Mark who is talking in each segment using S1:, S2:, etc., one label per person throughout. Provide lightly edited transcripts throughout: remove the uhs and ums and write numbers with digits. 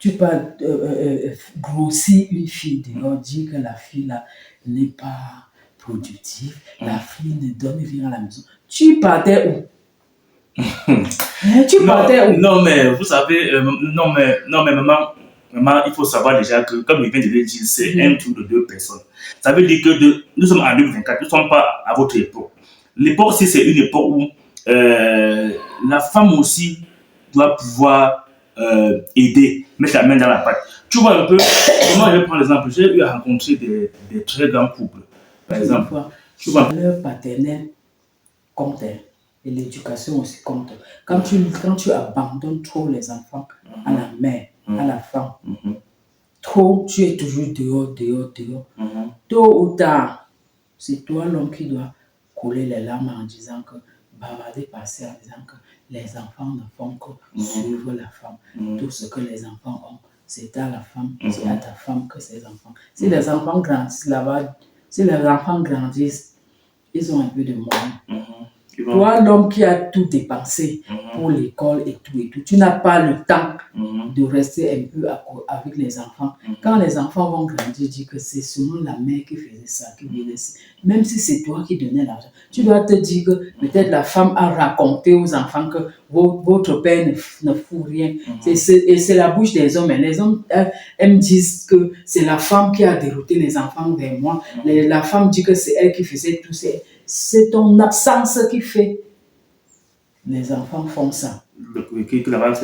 S1: tu peux grossir une fille dehors, dire que la fille là n'est pas productive, la fille ne donne rien à la maison. Tu partais où? Tu partais où?
S2: Non, mais vous savez, non, mais maman, il faut savoir déjà que, comme il vient de le dire, c'est un tour de deux personnes. Ça veut dire que nous sommes en 2024, nous ne sommes pas à votre époque. L'époque, c'est une époque où la femme aussi doit pouvoir aider, mettre la main dans la pâte. Tu vois un peu, comment je vais prendre l'exemple, j'ai eu à rencontrer des très grands couples. Par exemple,
S1: tu vois, la valeur paternelle compte, et l'éducation aussi compte. Quand tu abandonnes trop les enfants à la mère, à la femme, trop, tu es toujours dehors. Tôt ou tard, c'est toi l'homme qui doit couler les larmes en disant que, bavarder passer en disant que les enfants ne font que suivre la femme. Tout ce que les enfants ont, c'est à la femme, c'est à ta femme que ces enfants. Si les enfants grandissent là-bas, si les enfants grandissent, ils ont un peu de moyens. Toi, l'homme qui a tout dépensé pour l'école et tout, tu n'as pas le temps de rester un peu avec les enfants. Quand les enfants vont grandir, dis que c'est seulement la mère qui faisait ça, qui faisait ça. Même si c'est toi qui donnais l'argent, tu dois te dire que peut-être la femme a raconté aux enfants que votre père ne fout rien. Et c'est la bouche des hommes. Les hommes elles me disent que c'est la femme qui a dérouté les enfants vers moi. La femme dit que c'est elle qui faisait tout ça. C'est ton absence qui fait. Les enfants font ça.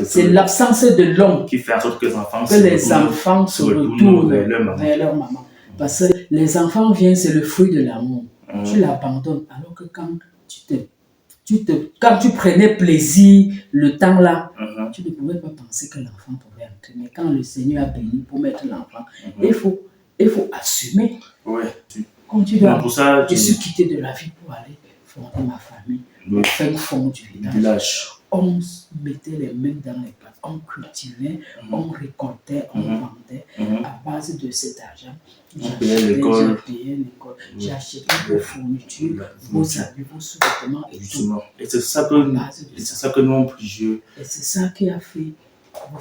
S1: C'est l'absence de l'homme
S2: qui fait en sorte que les enfants
S1: se retournent vers leur maman. Parce que les enfants viennent, c'est le fruit de l'amour. Tu l'abandonnes. Alors que quand quand tu prenais plaisir le temps là, tu ne pouvais pas penser que l'enfant pouvait entrer. Mais quand le Seigneur a béni pour mettre l'enfant, il faut assumer. Comme tu dois, je suis quitté de la vie pour aller fonder ma famille, faire fond du village. On mettait les mains dans les pattes, on cultivait, on récoltait, on vendait. À base de cet argent, j'ai payé l'école, j'ai acheté vos fournitures, vos habits, vos sous-vêtements et tout.
S2: Et c'est ça que nous avons pris.
S1: Et c'est ça qui a fait.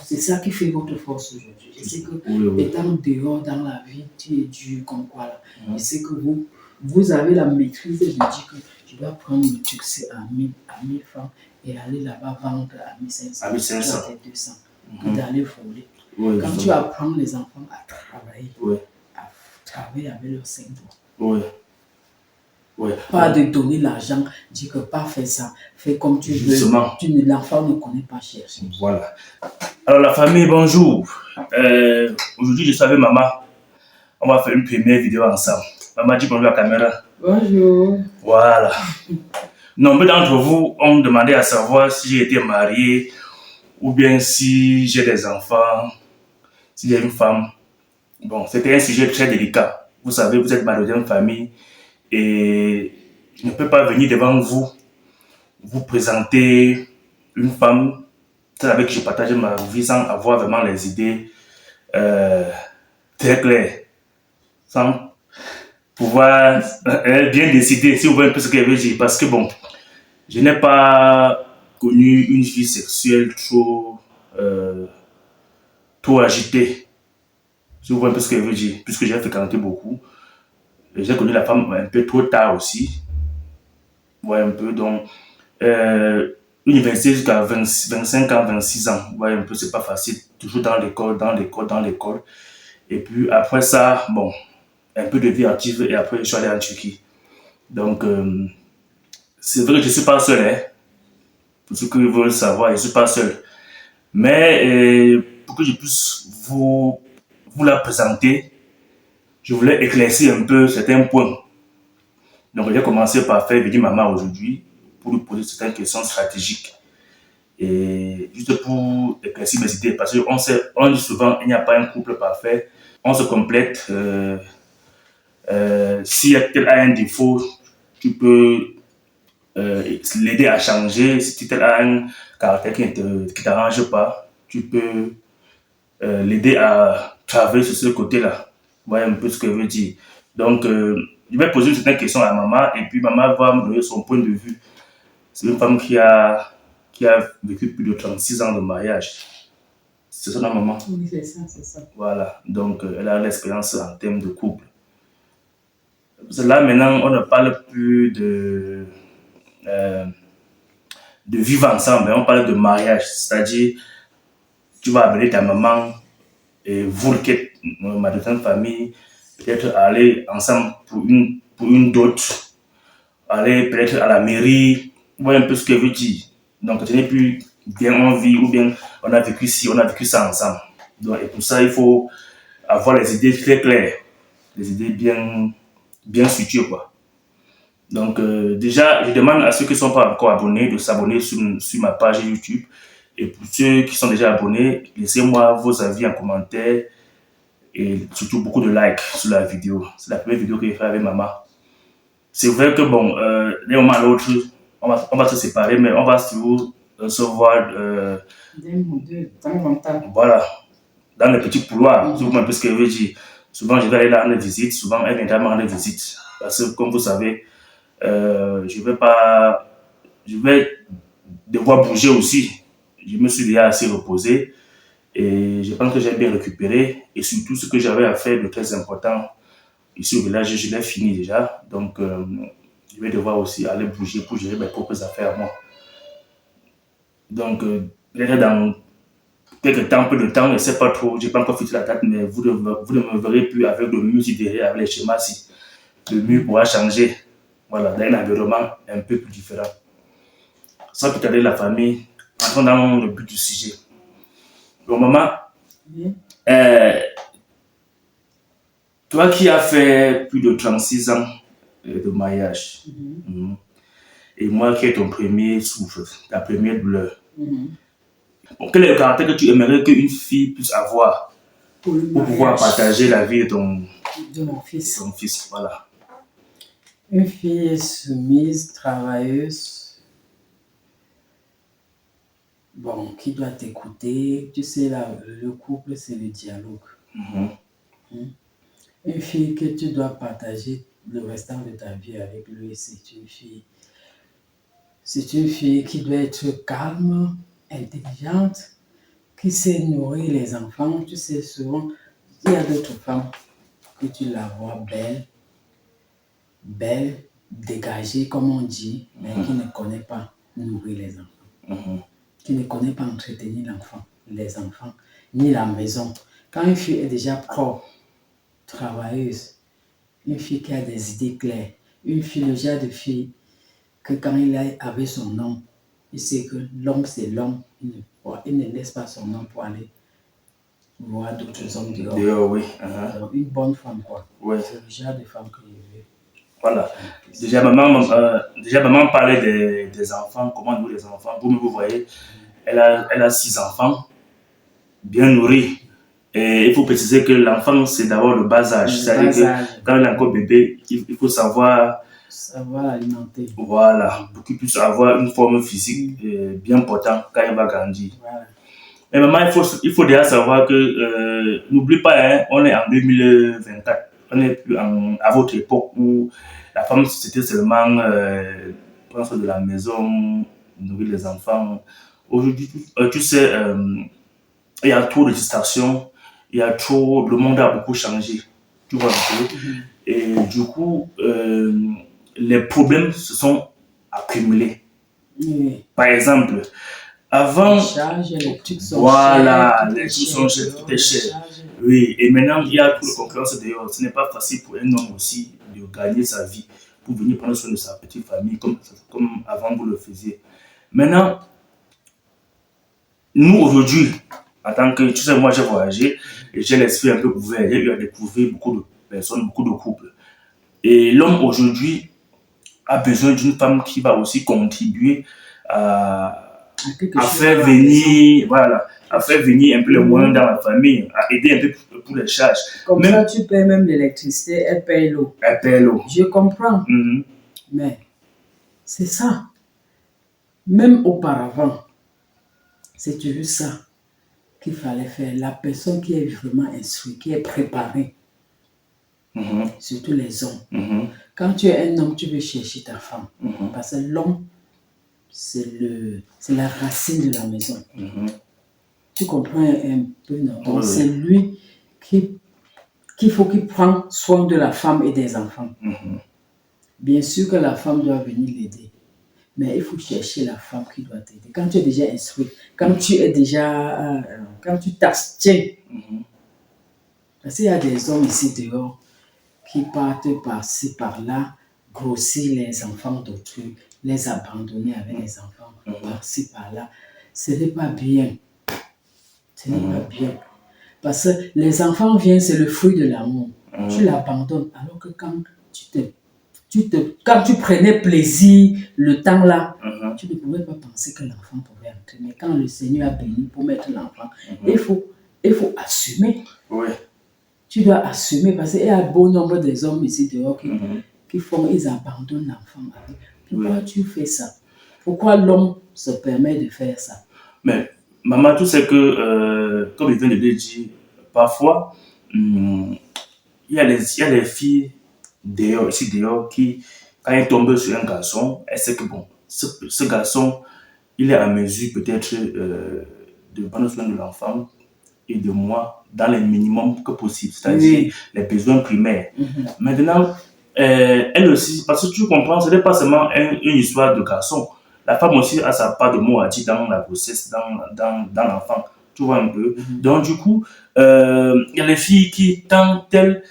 S1: C'est ça qui fait votre force aujourd'hui. Je sais que étant dehors dans la vie, tu es dur comme quoi là. Je sais que vous avez la maîtrise de dire que je dois prendre le succès à 1000 francs et aller là-bas vendre à 1500, à 200, que d'aller voler. Quand tu apprends les enfants à travailler avec leurs 5 doigts. Pas de donner l'argent, dire que pas faire ça, fais comme tu veux. L'enfant ne connaît pas chercher.
S2: Voilà. Alors la famille, bonjour. Aujourd'hui je suis avec maman. On va faire une première vidéo ensemble. Maman dit bonjour à la caméra.
S1: Bonjour.
S2: Voilà. Nombre d'entre vous ont demandé à savoir si j'ai été marié ou bien si j'ai des enfants, si j'ai une femme. Bon, c'était un sujet très délicat. Vous savez, vous êtes marié dans une famille et je ne peux pas venir devant vous, vous présenter une femme avec qui je partage ma vie sans avoir vraiment les idées très claires, sans pouvoir bien décider, si vous voyez un peu ce que je veux dire. Parce que bon, je n'ai pas connu une vie sexuelle trop agitée, si vous voyez un peu ce que je veux dire, puisque j'ai fréquenté beaucoup. J'ai connu la femme un peu trop tard aussi. Ouais, un peu, donc, université jusqu'à 25 ans, 26 ans. Ouais, un peu, c'est pas facile. Toujours dans l'école. Et puis, après ça, bon, un peu de vie active et après, je suis allé en Turquie. Donc, c'est vrai que je ne suis pas seul, hein. Pour ceux qui veulent savoir, je ne suis pas seul. Mais, pour que je puisse vous la présenter, je voulais éclaircir un peu certains points. Donc, j'ai commencé par faire venir maman aujourd'hui pour lui poser certaines questions stratégiques. Et juste pour éclaircir mes idées, parce qu'on dit souvent il n'y a pas un couple parfait, on se complète. Si elle a un défaut, tu peux l'aider à changer. Si elle a un caractère qui ne t'arrange pas, tu peux l'aider à travailler sur ce côté-là. Vous voyez un peu ce que je veux dire. Donc, je vais poser certaines questions à maman et puis maman va me donner son point de vue. C'est une femme qui a vécu plus de 36 ans de mariage. C'est ça, la maman.
S1: Oui, c'est ça, c'est ça.
S2: Voilà, donc elle a l'expérience en termes de couple. Là, maintenant, on ne parle plus de vivre ensemble, on parle de mariage. C'est-à-dire, tu vas amener ta maman et vous, qui êtes ma deuxième famille, peut-être aller ensemble pour une dot, aller peut-être à la mairie, voir un peu ce que veut dire. Donc, tu n'es plus bien en vie ou bien on a vécu ci, on a vécu ça ensemble. Donc, et pour ça, il faut avoir les idées très claires, les idées bien situées, quoi. Donc, déjà, je demande à ceux qui ne sont pas encore abonnés de s'abonner sur ma page YouTube. Et pour ceux qui sont déjà abonnés, laissez-moi vos avis en commentaire et surtout beaucoup de likes sur la vidéo. C'est la première vidéo que j'ai fait avec maman. C'est vrai que, bon, d'un moment à l'autre, on va se séparer, mais on va toujours se voir.
S1: D'un ou deux, de temps en temps.
S2: Voilà, dans les petits couloirs, si vous comprenez un peu ce que je veux dire. Souvent, je vais aller là rendre visite, souvent, elle viendra me rendre visite. Parce que, comme vous savez, je vais devoir bouger aussi. Je me suis déjà assez reposé et je pense que j'ai bien récupéré. Et surtout, ce que j'avais à faire de très important ici au village, je l'ai fini déjà. Donc, je vais devoir aussi aller bouger pour gérer mes propres affaires à moi. Donc, peut-être dans quelques temps, peu de temps, je ne sais pas trop, je n'ai pas encore fixé la date, mais vous ne me verrez plus avec le mur derrière, avec les schémas-ci. Le mur pourra changer, voilà, dans un environnement un peu plus différent. Sans plus tarder, la famille, entrons dans le but du sujet. Bon, maman,
S1: Oui.
S2: Toi qui as fait plus de 36 ans de mariage, et moi qui ai ton premier souffle, ta première douleur, bon, quel est le caractère que tu aimerais qu'une fille puisse avoir pour pouvoir partager la vie de
S1: mon fils.
S2: ton fils, voilà.
S1: Une fille soumise, travailleuse, bon, qui doit t'écouter. Tu sais, là, le couple, c'est le dialogue. Une fille que tu dois partager le restant de ta vie avec lui, c'est une fille. C'est une fille qui doit être calme, intelligente, qui sait nourrir les enfants. Tu sais, souvent, il y a d'autres femmes que tu la vois belle, dégagée, comme on dit, mais qui ne connaît pas nourrir les enfants. Qui ne connaît pas entretenir les enfants, ni la maison. Quand une fille est déjà propre, travailleuse, une fille qui a des idées claires, une fille, le genre de fille que quand il est avec son homme, il sait que l'homme c'est l'homme, il ne laisse pas son homme pour aller voir d'autres hommes dehors.
S2: Oui.
S1: Donc, une bonne femme, quoi.
S2: Ouais.
S1: C'est le genre de femme que je veux.
S2: Voilà. Déjà, maman parlait des enfants, comment nourrir les enfants. Vous voyez, elle a 6 enfants, bien nourris. Et il faut préciser que l'enfant, c'est d'abord le bas âge. C'est-à-dire que quand il est encore bébé, il faut savoir
S1: l'alimenter.
S2: Voilà, pour qu'il puisse avoir une forme physique bien portante quand il va grandir.
S1: Voilà.
S2: Mais maman, il faut déjà savoir que, n'oublie pas, hein, on est en 2024. On n'est plus à votre époque où la femme, c'était seulement prendre soin de la maison, nourrir les enfants. Aujourd'hui, tu sais, il y a trop de distractions, le monde a beaucoup changé. Tu vois un peu. Et du coup, les problèmes se sont accumulés.
S1: Oui.
S2: Par exemple, avant,
S1: Les trucs sont
S2: voilà, les trucs sont chers, tout est cher. Oui, et maintenant, il y a trop de concurrence dehors. Ce n'est pas facile pour un homme aussi de gagner sa vie pour venir prendre soin de sa petite famille comme avant vous le faisiez. Maintenant, nous aujourd'hui, en tant que, tu sais, moi j'ai voyagé et j'ai l'esprit un peu ouvert. J'ai eu à découvrir beaucoup de personnes, beaucoup de couples. Et l'homme aujourd'hui a besoin d'une femme qui va aussi contribuer à faire venir, voilà, à faire venir un peu le moyen dans la famille, à aider un peu pour les charges.
S1: Comme ça, tu payes même l'électricité, elle paye l'eau.
S2: Elle paye l'eau.
S1: Je comprends. Mais c'est ça. Même auparavant, c'est toujours ça qu'il fallait faire. La personne qui est vraiment instruite, qui est préparée, surtout les hommes. Quand tu es un homme, tu veux chercher ta femme. Parce que l'homme, c'est la racine de la maison. Tu comprends un peu, non? Donc,
S2: Oui,
S1: c'est
S2: oui.
S1: lui qu'il faut qu'il prenne soin de la femme et des enfants. Bien sûr que la femme doit venir l'aider, mais il faut chercher la femme qui doit t'aider. Quand tu es déjà instruit, quand tu es déjà, quand tu t'abstiens, parce qu'il y a des hommes ici dehors qui partent par-ci, par-là, grossir les enfants d'autrui, les abandonner avec les enfants par-ci, par-là. Ce n'est pas bien. Ce n'est pas bien. Parce que les enfants viennent, c'est le fruit de l'amour. Tu l'abandonnes, alors que quand quand tu prenais plaisir le temps là, tu ne pouvais pas penser que l'enfant pouvait entrer. Mais quand le Seigneur a béni pour mettre l'enfant, il faut assumer.
S2: Oui.
S1: Tu dois assumer parce qu'il y a un bon nombre des hommes ici dehors qui font, ils abandonnent l'enfant. Pourquoi tu fais ça? Pourquoi l'homme se permet de faire ça?
S2: Mais, maman, tu sais que, comme il vient de le dire, parfois, il y a les filles dehors, ici dehors, qui, quand elles tombent sur un garçon, elles savent que bon, ce garçon, il est en mesure peut-être de prendre soin de l'enfant et de moi dans les minimums que possible, c'est-à-dire les besoins primaires. Maintenant, elle aussi, parce que tu comprends, ce n'est pas seulement une histoire de garçon. La femme aussi a sa part de mot à dire dans la grossesse, dans l'enfant. Tu vois un peu. Donc, du coup, il y a les filles qui, tant elles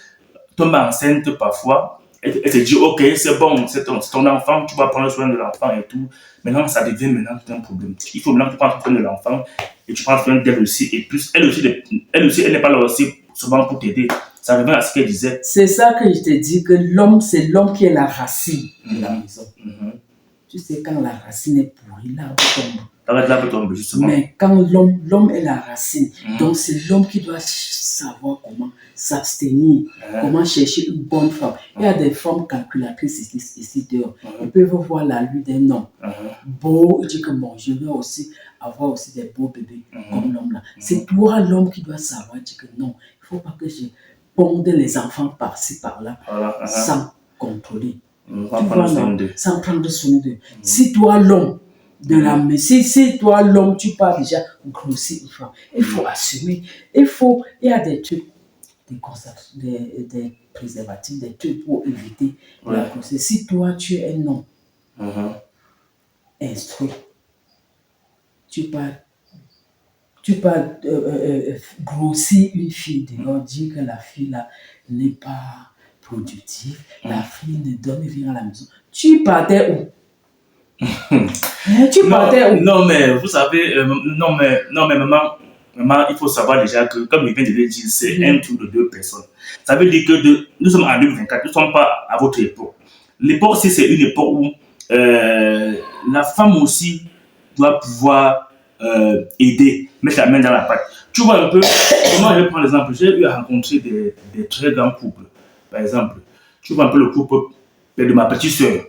S2: tombent enceintes parfois, elles te disent, ok, c'est bon, c'est ton enfant, tu vas prendre soin de l'enfant et tout. Maintenant, ça devient maintenant tout un problème. Il faut maintenant que tu prennes soin de l'enfant et tu prends soin d'elle aussi. Et plus, elle aussi, elle n'est pas là aussi souvent pour t'aider. Ça revient à ce qu'elle disait.
S1: C'est ça que je te dis, que l'homme, c'est l'homme qui est la racine de la maison. Tu sais, quand la racine est pourrie, l'arbre tombe.
S2: L'arbre tombe, justement.
S1: Mais quand l'homme est la racine, donc c'est l'homme qui doit savoir comment s'abstenir, comment chercher une bonne femme. Il y a des femmes calculatrices ici dehors. Ils peuvent voir la lune d'un homme beau, ils disent que bon, je veux aussi avoir aussi des beaux bébés comme l'homme là. C'est toi l'homme qui doit savoir, dire que non, il ne faut pas que je ponde les enfants par-ci, par-là, sans contrôler. Sans prendre soin d'eux. Si toi l'homme de la maison, si toi l'homme tu pars déjà grossir une femme, il faut assumer. Il y a des trucs, des préservatifs, des trucs pour éviter la grossesse. Si toi tu es un homme instruit, tu pars grossir une fille dehors, dire que la fille là n'est pas productive, la fille ne donne rien à la maison. Tu partais où? Tu partais où?
S2: Non, mais vous savez, non, mais maman, il faut savoir déjà que, comme il vient de le dire, c'est un tour de deux personnes. Ça veut dire que nous sommes en 2024, nous ne sommes pas à votre époque. L'époque aussi, c'est une époque où la femme aussi doit pouvoir aider, mettre la main dans la pâte. Tu vois un peu, comment je vais prendre l'exemple, j'ai eu à rencontrer des très grands couples. Par exemple, tu vois un peu le couple de ma petite soeur.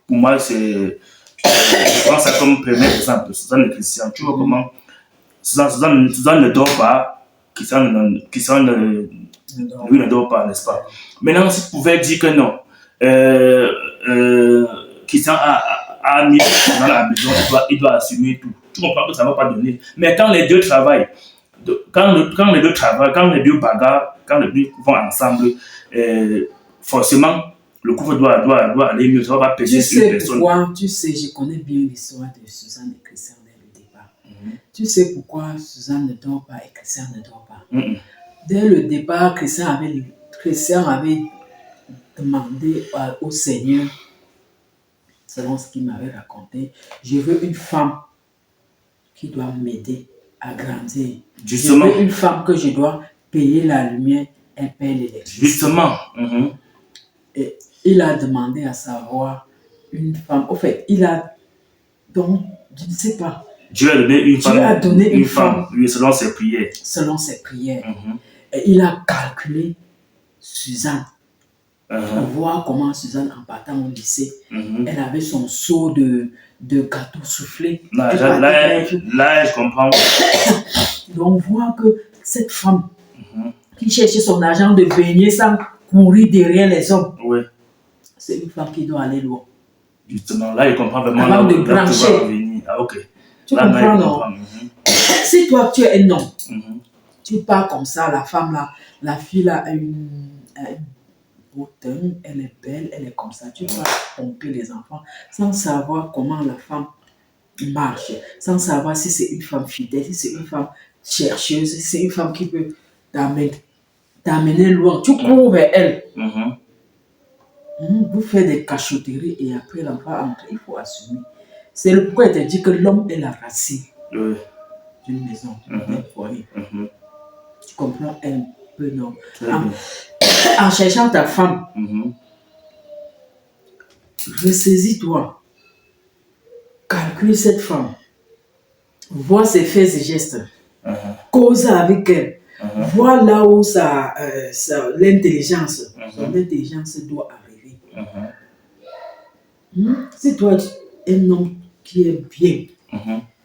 S2: Pour moi, je prends ça comme premier exemple, Suzanne et Christian. Tu vois comment Suzanne ne dort pas, Christian lui ne dort pas, n'est-ce pas? Maintenant, si tu pouvais dire que non, Christian a mis dans la maison, il doit assumer tout. Tu comprends que ça ne va pas donner. Mais quand les deux travaillent, quand les deux bagarrent, quand les deux vont ensemble, forcément, le couple doit aller mieux. Ça va pas pécher sur une personne.
S1: Pourquoi, tu sais, je connais bien l'histoire de Suzanne et Christian dès le départ. Tu sais pourquoi Suzanne ne dort pas et Christian ne dort pas. Dès le départ, Christian avait demandé au Seigneur, selon ce qu'il m'avait raconté, je veux une femme qui doit m'aider à grandir.
S2: Justement.
S1: Je veux une femme que je dois payer la lumière, elle paye l'électricité.
S2: Justement.
S1: Et il a demandé à savoir une femme. En fait, donc, je ne sais pas.
S2: Dieu a donné une femme.
S1: Dieu a donné une femme.
S2: Oui, selon ses prières.
S1: Selon ses prières. Et il a calculé Suzanne. Pour voir comment Suzanne, en partant au lycée, elle avait son seau de gâteau soufflé.
S2: Là, je comprends.
S1: Donc, voir que cette femme qui cherchait son argent de baigner sans courir derrière les hommes, c'est une femme qui doit aller loin.
S2: Justement, là, il comprend vraiment
S1: avant de brancher.
S2: Ah, ok.
S1: Tu
S2: Là,
S1: comprends,
S2: je
S1: non?
S2: comprends.
S1: Si toi, tu es un homme, tu pars comme ça, la femme là, la fille là a une beauté, elle est belle, elle est comme ça. Tu vas pomper les enfants sans savoir comment la femme marche, sans savoir si c'est une femme fidèle, si c'est une femme chercheuse, si c'est une femme qui peut t'amener loin. Tu cours vers elle. Vous faites des cachotteries et après l'enfant entre, il faut assumer. C'est le pourquoi il te dit que l'homme est la racine d'une maison, d'un foyer. Tu comprends un peu, non? En cherchant ta femme, ressaisis-toi, calcule cette femme, vois ses faits et gestes, cause avec elle, vois là où l'intelligence, son intelligence doit arriver. Si toi, un homme qui est bien,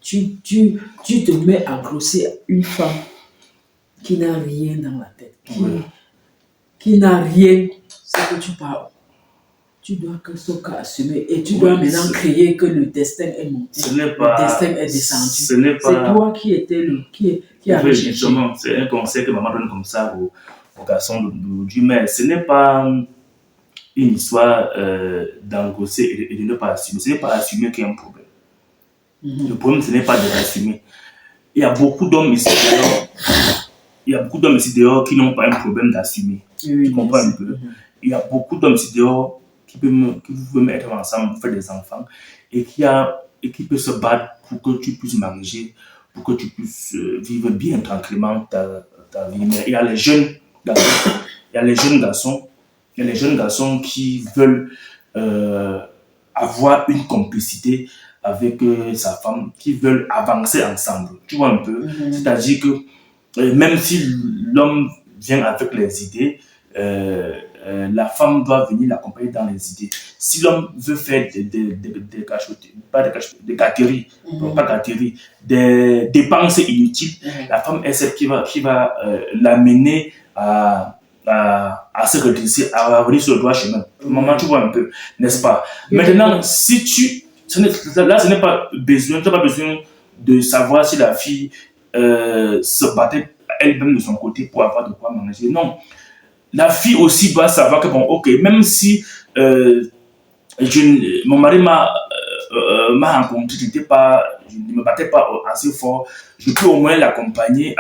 S1: tu te mets à grosser une femme qui n'a rien dans la tête, qui n'a rien, c'est que tu parles. Tu dois que ce cas assumer et tu dois maintenant crier que le destin est monté, le destin est descendu. C'est toi qui étais qui a
S2: justement, c'est un conseil que maman donne comme ça aux garçons d'aujourd'hui, mais ce n'est pas une histoire d'engrosser et de ne pas assumer. Ce n'est pas assumer qu'il y a un problème. Le problème, ce n'est pas de l'assumer. Il y a beaucoup d'hommes ici dehors, qui n'ont pas un problème d'assumer. Tu comprends un peu? Il y a beaucoup d'hommes ici dehors qui veulent mettre ensemble, faire des enfants et qui peuvent se battre pour que tu puisses manger, pour que tu puisses vivre bien tranquillement ta vie. Mais il y a les jeunes garçons, qui veulent avoir une complicité avec sa femme, qui veulent avancer ensemble. Tu vois un peu? C'est-à-dire que même si l'homme vient avec les idées, la femme doit venir l'accompagner dans les idées. Si l'homme veut faire des gâteries, pas gâteries, des dépenses inutiles, la femme est celle qui va l'amener à se redresser, à revenir sur le droit chemin. Maman, tu vois un peu, n'est-ce pas? Maintenant, si ce n'est pas besoin de savoir si la fille se battait elle-même de son côté pour avoir de quoi manger. Non. La fille aussi doit savoir que, bon, ok, même si mon mari m'a rencontré, je ne me battais pas assez fort, je peux au moins l'accompagner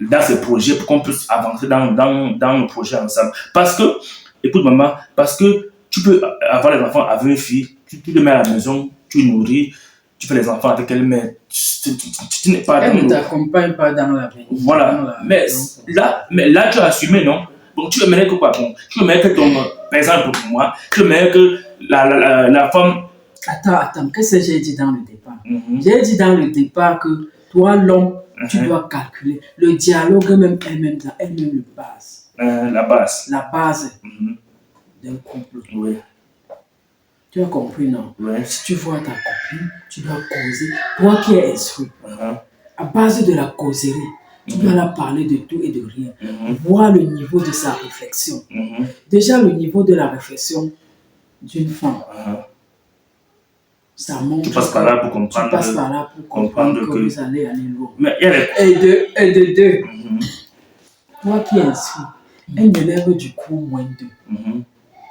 S2: dans ses projets pour qu'on puisse avancer dans le projet ensemble. Parce que, écoute maman, parce que tu peux avoir les enfants avec une fille, tu les mets à la maison, tu nourris, tu fais les enfants avec elle, mais tu n'es pas
S1: elle ne t'accompagne pas dans la vie.
S2: Voilà. Mais là, tu as assumé, non? Donc, tu aimerais que quoi? Bon, tu aimerais que par exemple, pour moi, tu aimerais que la femme.
S1: Attends, qu'est-ce que j'ai dit dans le départ? J'ai dit dans le départ que toi, l'homme, tu dois calculer. Le dialogue même est même le base.
S2: La base.
S1: La base d'un couple.
S2: Oui.
S1: Tu as compris, non?
S2: Oui.
S1: Si tu vois ta copine, tu dois causer. Toi qui es instruit, à base de la causerie, tu dois la parler de tout et de rien. Voir le niveau de sa réflexion. Déjà, le niveau de la réflexion d'une femme. Ça montre.
S2: Tu passes par là pour comprendre.
S1: Tu passes par là pour comprendre que vous allez aller loin.
S2: Mais
S1: et de deux. Toi qui es instruit, un élève du cours moins 2.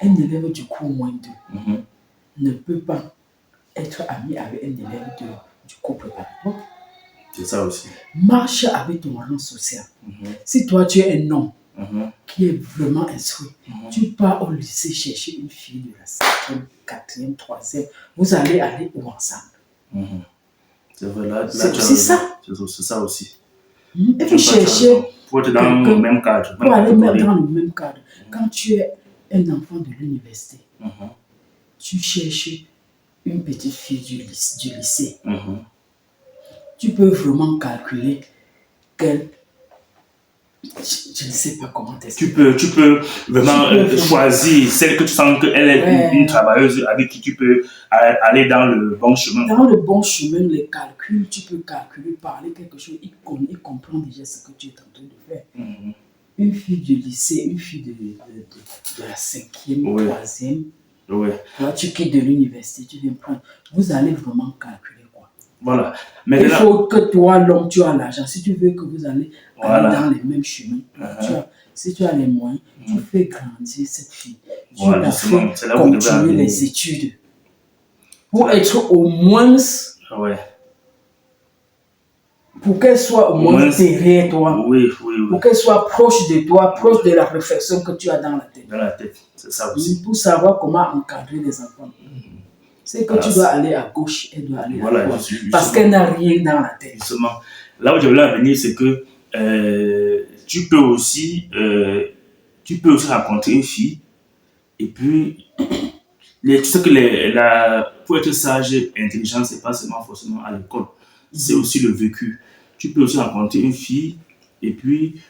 S1: Un élève du cours moins 2 ne peut pas être ami avec un élève du cours préparatoire.
S2: C'est ça aussi.
S1: Marche avec ton rang social. Si toi tu es un homme qui est vraiment instruit, tu pars au lycée chercher une fille de la 5e, 4e, 3e, vous allez aller où ensemble?
S2: C'est vrai, là
S1: c'est ça.
S2: C'est ça aussi.
S1: Et puis chercher.
S2: Pour être dans le même cadre.
S1: Pour aller mettre dans le même cadre. Quand tu es un enfant de l'université, tu cherches une petite fille du lycée. Tu peux vraiment calculer qu'elle. Je ne sais pas comment t'expliquer.
S2: Tu peux vraiment choisir celle que tu sens qu'elle est une travailleuse avec qui tu peux aller dans le bon chemin.
S1: Dans le bon chemin, les calculs, tu peux calculer, parler quelque chose, il comprend déjà ce que tu es en train de faire. Une fille du lycée, une fille de la 5e, 3e, là, tu quittes de l'université, tu viens prendre. Vous allez vraiment calculer quoi?
S2: Voilà.
S1: Il
S2: Maintenant,
S1: faut que toi, l'homme, tu as l'argent. Si tu veux que vous allez
S2: voilà.
S1: aller dans les mêmes chemins, si tu as les moyens, tu fais grandir cette fille. Tu
S2: Voilà,
S1: la
S2: justement,
S1: fais
S2: c'est là où vous devez
S1: continuer
S2: arriver.
S1: les études. Pour être au moins,
S2: Ouais.
S1: pour qu'elle soit au moins derrière toi.
S2: Oui.
S1: Pour qu'elle soit proche de toi, proche de la réflexion que tu as dans la tête.
S2: Dans la tête, c'est ça aussi.
S1: Pour savoir comment encadrer les enfants. C'est que tu dois aller à gauche, elle doit aller à droite. Parce qu'elle n'a rien dans la tête.
S2: Justement, là où je voulais en venir, c'est que tu peux aussi rencontrer une fille et puis tu sais que pour être sage et intelligent, c'est pas seulement forcément à l'école, c'est aussi le vécu. Tu peux aussi rencontrer une fille et puis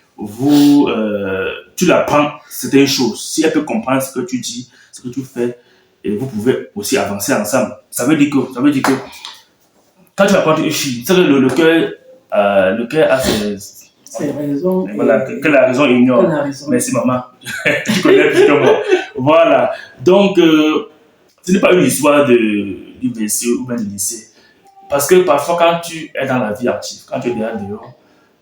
S2: tu l'apprends certaines choses. Si elle peut comprendre ce que tu dis, ce que tu fais, et vous pouvez aussi avancer ensemble. Ça veut dire que quand tu rencontres une fille, c'est que le cœur a
S1: ses raisons.
S2: Voilà, que la raison ignore. Merci maman. Tu connais plus que moi. Voilà. Donc, ce n'est pas une histoire d'université ou bien de lycée. Parce que parfois, quand tu es dans la vie active, quand tu es dehors,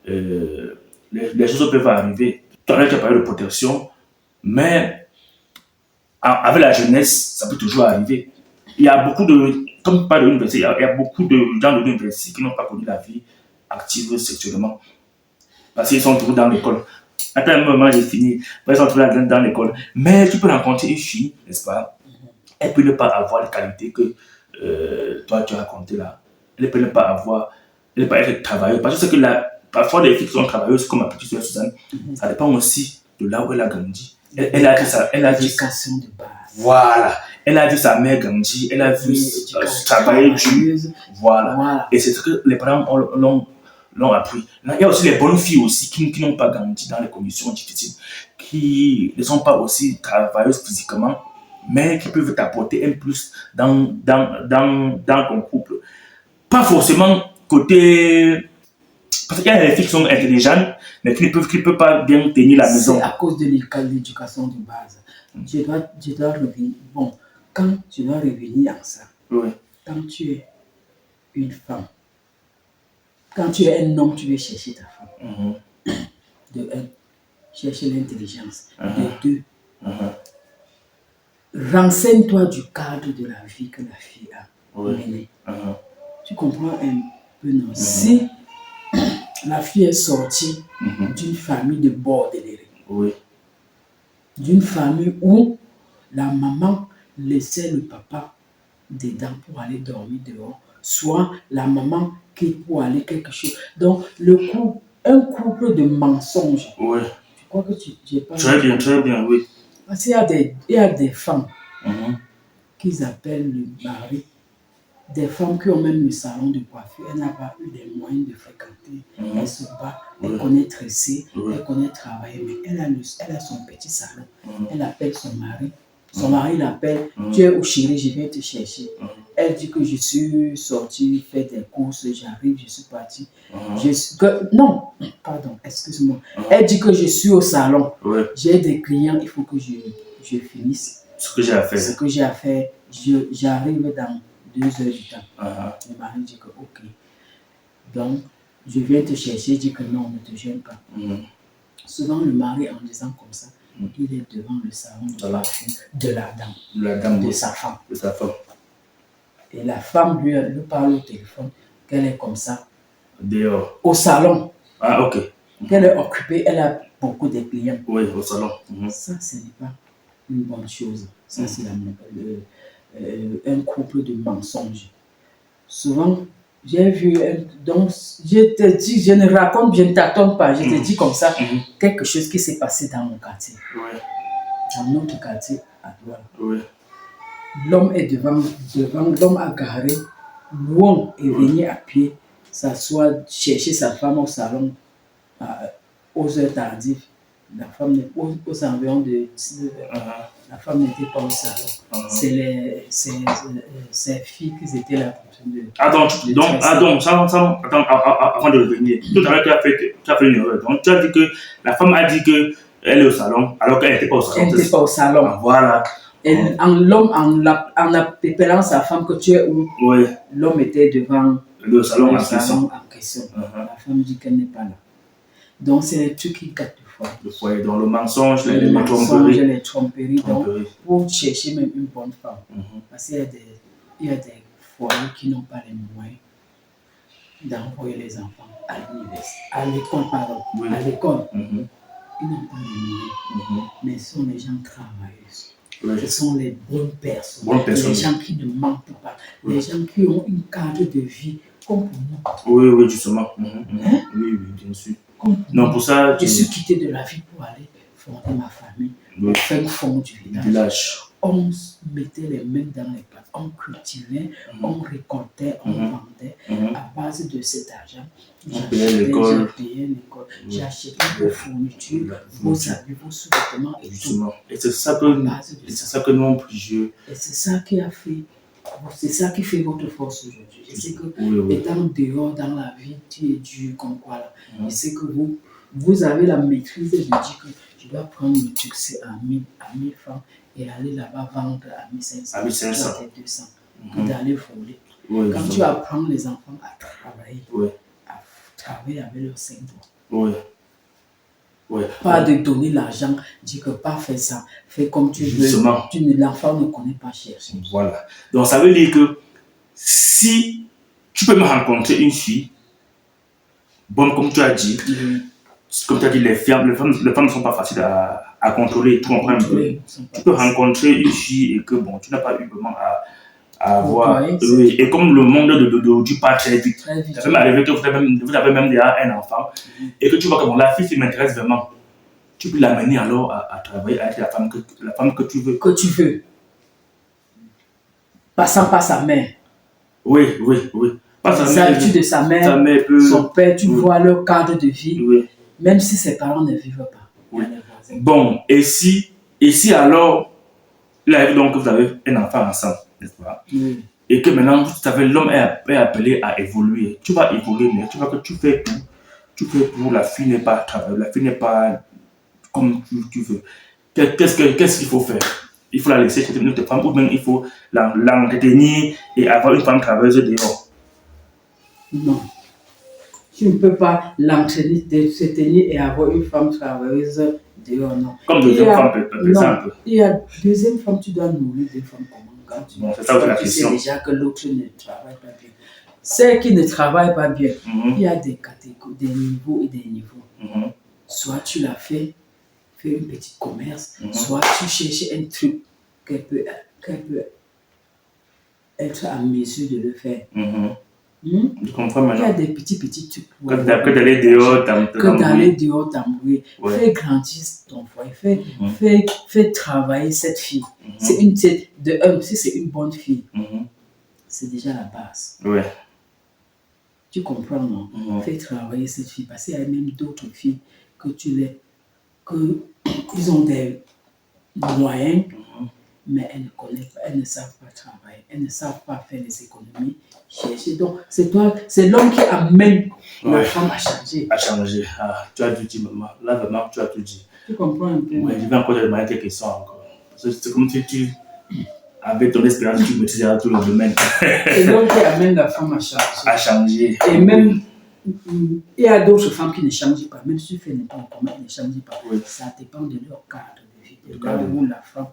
S2: les choses peuvent arriver. Tu as parlé de protection, mais avec la jeunesse, ça peut toujours arriver. Il y a beaucoup comme tu parles de l'université, il y a beaucoup de gens de l'université qui n'ont pas connu la vie active sexuellement. Parce qu'ils sont toujours dans l'école. Attends un moment, j'ai fini. Ils sont toujours dans l'école. Mais tu peux rencontrer une fille, n'est-ce pas? Elle peut ne pas avoir les qualités que toi tu as racontées là. Elle peut ne pas avoir, elle peut pas être travailleuse. Parce que parfois les filles qui sont travailleuses, comme ma petite soeur Suzanne, ça dépend aussi de là où elle a grandi. Elle a vu
S1: l'éducation de base.
S2: Voilà. Elle a vu sa mère grandir, elle a vu travailler dur. Voilà. Et c'est ce que les parents l'ont appris. Il y a aussi les bonnes filles aussi qui n'ont pas grandi dans les conditions difficiles, qui ne sont pas aussi travailleuses physiquement, mais qui peuvent t'apporter un plus dans ton couple. Pas forcément côté... Parce qu'il y a des filles qui sont intelligentes, mais qui ne peuvent pas bien tenir la maison.
S1: C'est à cause de l'éducation de base. Je dois revenir. Bon, quand tu dois revenir à ça, quand tu es une femme, quand tu es un homme, tu veux chercher ta femme. De un, chercher l'intelligence. De deux, renseigne-toi du cadre de la vie que la fille a menée. Tu comprends un peu, non? Si la fille est sortie d'une famille de bordelais, d'une famille où la maman laissait le papa dedans pour aller dormir dehors, soit la maman quitte pour aller quelque chose. Donc, un couple de mensonges. Je crois que tu n'es pas...
S2: Très bien, oui.
S1: Parce qu'il y a des femmes qu'ils appellent le mari, des femmes qui ont même le salon de coiffure. Elle n'a pas eu les moyens de fréquenter. Elle se bat, elle connaît tresser, elle connaît travailler, mais elle a son petit salon. Elle appelle son mari. Son mari l'appelle, tu es où chérie, je viens te chercher. Elle dit que je suis sortie, faire des courses, j'arrive, je suis partie. Non, pardon, excuse-moi. Elle dit que je suis au salon. J'ai des clients, il faut que je finisse.
S2: Ce que j'ai à faire.
S1: Ce que j'ai à faire, j'arrive dans 2 heures du temps. Le mari dit que ok. Donc, je viens te chercher, dit que non, ne te gêne pas. Souvent, le mari, en disant comme ça, il est devant le salon de la dame, de sa femme. Et la femme lui parle au téléphone qu'elle est comme ça.
S2: Dehors.
S1: Au salon.
S2: Ok.
S1: Qu'elle est occupée, elle a beaucoup de clients.
S2: Oui, au salon.
S1: Ça, ce n'est pas une bonne chose. Ça, c'est un couple de mensonges. Souvent, j'ai vu, donc je te dis, je ne t'attends pas, je te dis comme ça, quelque chose qui s'est passé dans mon quartier. Dans notre quartier à Douala. L'homme est devant, l'homme a garé, loin et venu à pied, s'asseoir, chercher sa femme au salon aux heures tardives. La femme n'est aux environs de 19 heures. La femme n'était pas au salon. C'est ces filles qui étaient là pour
S2: Attends, avant de revenir, tout à l'heure tu as fait une erreur. Donc tu as dit que la femme a dit qu'elle est au salon alors qu'elle n'était pas au salon.
S1: Elle n'était pas au salon.
S2: Voilà.
S1: L'homme en appelant sa femme que tu es où, l'homme était devant
S2: Le salon
S1: Le
S2: en question.
S1: salon en question. La femme dit qu'elle n'est pas là. Donc, c'est les trucs qui gâtent le foyer.
S2: Le foyer, dans le mensonge,
S1: Le
S2: les
S1: mensonge,
S2: tromperies.
S1: les tromperies. Donc,
S2: Tromperies.
S1: pour chercher même une bonne femme. Parce qu'il y a des foyers qui n'ont pas les moyens d'envoyer les enfants à l'université, à l'école, pardon,
S2: Oui.
S1: à l'école. Ils n'ont pas les moyens, mais ce sont les gens travailleux.
S2: Oui.
S1: Ce sont les bonnes personnes,
S2: Bonnes personnes.
S1: les gens qui ne mentent pas, les gens qui ont une cadre de vie comme pour nous.
S2: Oui, oui, justement. Oui, oui, bien sûr.
S1: Comme pour
S2: Non,
S1: nous.
S2: pour ça,
S1: Je suis quitté de la vie pour aller fonder ma famille au fin fond du village. On mettait les mains dans les pattes, on cultivait, on récoltait, on vendait. À base de cet argent, j'ai payé l'école, j'ai acheté vos fournitures, vos habits, vos sous-vêtements et
S2: justement.
S1: tout.
S2: Et c'est ça que nous avons privilégié.
S1: Et c'est ça qui a fait, c'est ça qui fait votre force aujourd'hui. Je sais que
S2: oui.
S1: étant dehors dans la vie, tu es dur comme quoi là. Je sais que vous avez la maîtrise de dire que je dois prendre le succès à 1000 francs et aller là-bas vendre à 1500, à 200, que d'aller voler.
S2: Oui,
S1: quand tu apprends les enfants à travailler avec leurs 5 doigts. Pas de donner l'argent, dire que pas faire ça, fais comme tu veux. L'enfant ne connaît pas chercher.
S2: Voilà. Donc ça veut dire que si tu peux me rencontrer une fille, bonne comme tu as dit, comme tu as dit, les femmes ne sont pas faciles à contrôler, tu comprends un peu. Tu peux rencontrer une fille et que bon, tu n'as pas eu vraiment à avoir. Oui. Et comme le monde du pas très vite, ça peut m'arriver que vous avez même déjà un enfant et que tu vois que bon, la fille, si m'intéresse vraiment, tu peux l'amener alors à travailler avec la femme que tu veux.
S1: Que tu veux. Passant par sa mère.
S2: Oui.
S1: Les habitudes de sa mère, son père, tu vois leur cadre de vie, même si ses parents ne vivent pas.
S2: Bon, et si alors, là, donc vous avez un enfant ensemble, n'est-ce pas? Et que maintenant, vous savez, l'homme est appelé à évoluer. Tu vas évoluer, mais tu vois que tu fais tout. La fille n'est pas travailleuse, la fille n'est pas comme tu veux. Qu'est-ce qu'il faut faire? Il faut la laisser chez une autre femme ou bien il faut l'entretenir et avoir une femme travailleuse dehors?
S1: Non. Tu ne peux pas l'entraîner, se tenir et avoir une femme travailleuse dehors, non.
S2: Comme deuxième femme, par exemple.
S1: Il y a deuxième femme, tu dois nourrir deux femmes comment?
S2: Bon, c'est ça la question.
S1: Tu sais déjà que l'autre ne travaille pas bien. Celles qui ne travaillent pas bien, il y a des catégories, des niveaux et des niveaux. Soit tu l'as fait un petit commerce, soit tu cherches un truc qu'elle peut être en mesure de le faire.
S2: Je comprends maintenant.
S1: Il y a des petits trucs.
S2: Que d'aller dehors,
S1: t'embrouiller. Fais grandir ton foyer. Fais travailler cette fille. Si c'est une bonne fille, c'est déjà la base. Tu comprends, non? Fais travailler cette fille. Parce qu'il y a même d'autres filles ils ont des moyens, mais elles ne connaissent pas, elles ne savent pas travailler, elles ne savent pas faire les économies, chercher. Donc, c'est l'homme qui amène la femme à changer.
S2: Tu as tout dit, maman. Là, vraiment, tu as tout dit.
S1: Tu comprends un peu?
S2: Je vais encore te demander quelques questions encore. C'est comme si tu, avec ton expérience, tu maîtrises tout le domaine.
S1: C'est l'homme qui amène la femme à changer. Et même, il y a d'autres femmes qui ne changent pas. Même si tu fais n'importe comment, elles ne changent pas. Ça dépend de leur cadre de vie, de là où la femme.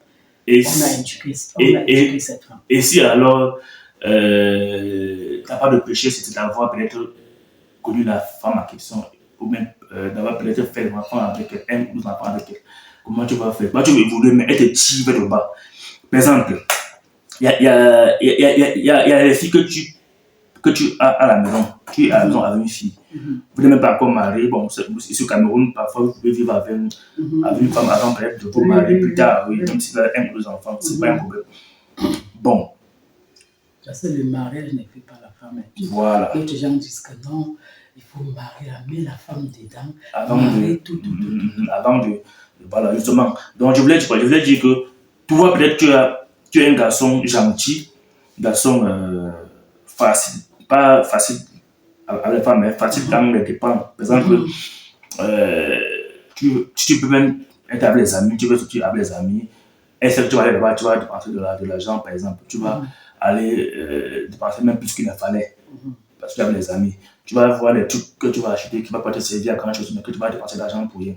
S1: On a éduqué cette femme.
S2: Et si alors, t'as pas de péché, c'est d'avoir peut-être connu la femme en question, ou même d'avoir peut-être fait des enfants avec elle, ou des enfants avec elle. Comment tu vas faire? Tu veux évoluer, mais elle te tire vers le bas. Par exemple, il y a les filles que tu as à la maison. Tu es à la maison avec une fille. Vous n'êtes même pas encore marié. Bon, ici au Cameroun, parfois vous pouvez vivre avec une femme avant peut-être de vous marier plus tard. Oui, même si vous avez un ou deux enfants, c'est pas un problème. Bon.
S1: Parce que le mariage ne fait pas la femme.
S2: Voilà.
S1: D'autres gens disent que non, il faut mettre la femme dedans.
S2: Avant de. Voilà, justement. Donc, je voulais dire que toi, peut-être tu es un garçon gentil, garçon facile, pas facile avec les femmes, mais facile dans les dépenses. Par exemple, tu peux même être avec les amis, tu veux sortir avec les amis, et c'est que tu vas aller là-bas, tu vas dépenser de l'argent, par exemple. Tu vas aller dépenser même plus qu'il ne fallait. parce que tu as les amis. Tu vas voir les trucs que tu vas acheter qui ne vont pas te servir à grand chose, mais que tu vas dépenser de l'argent pour rien.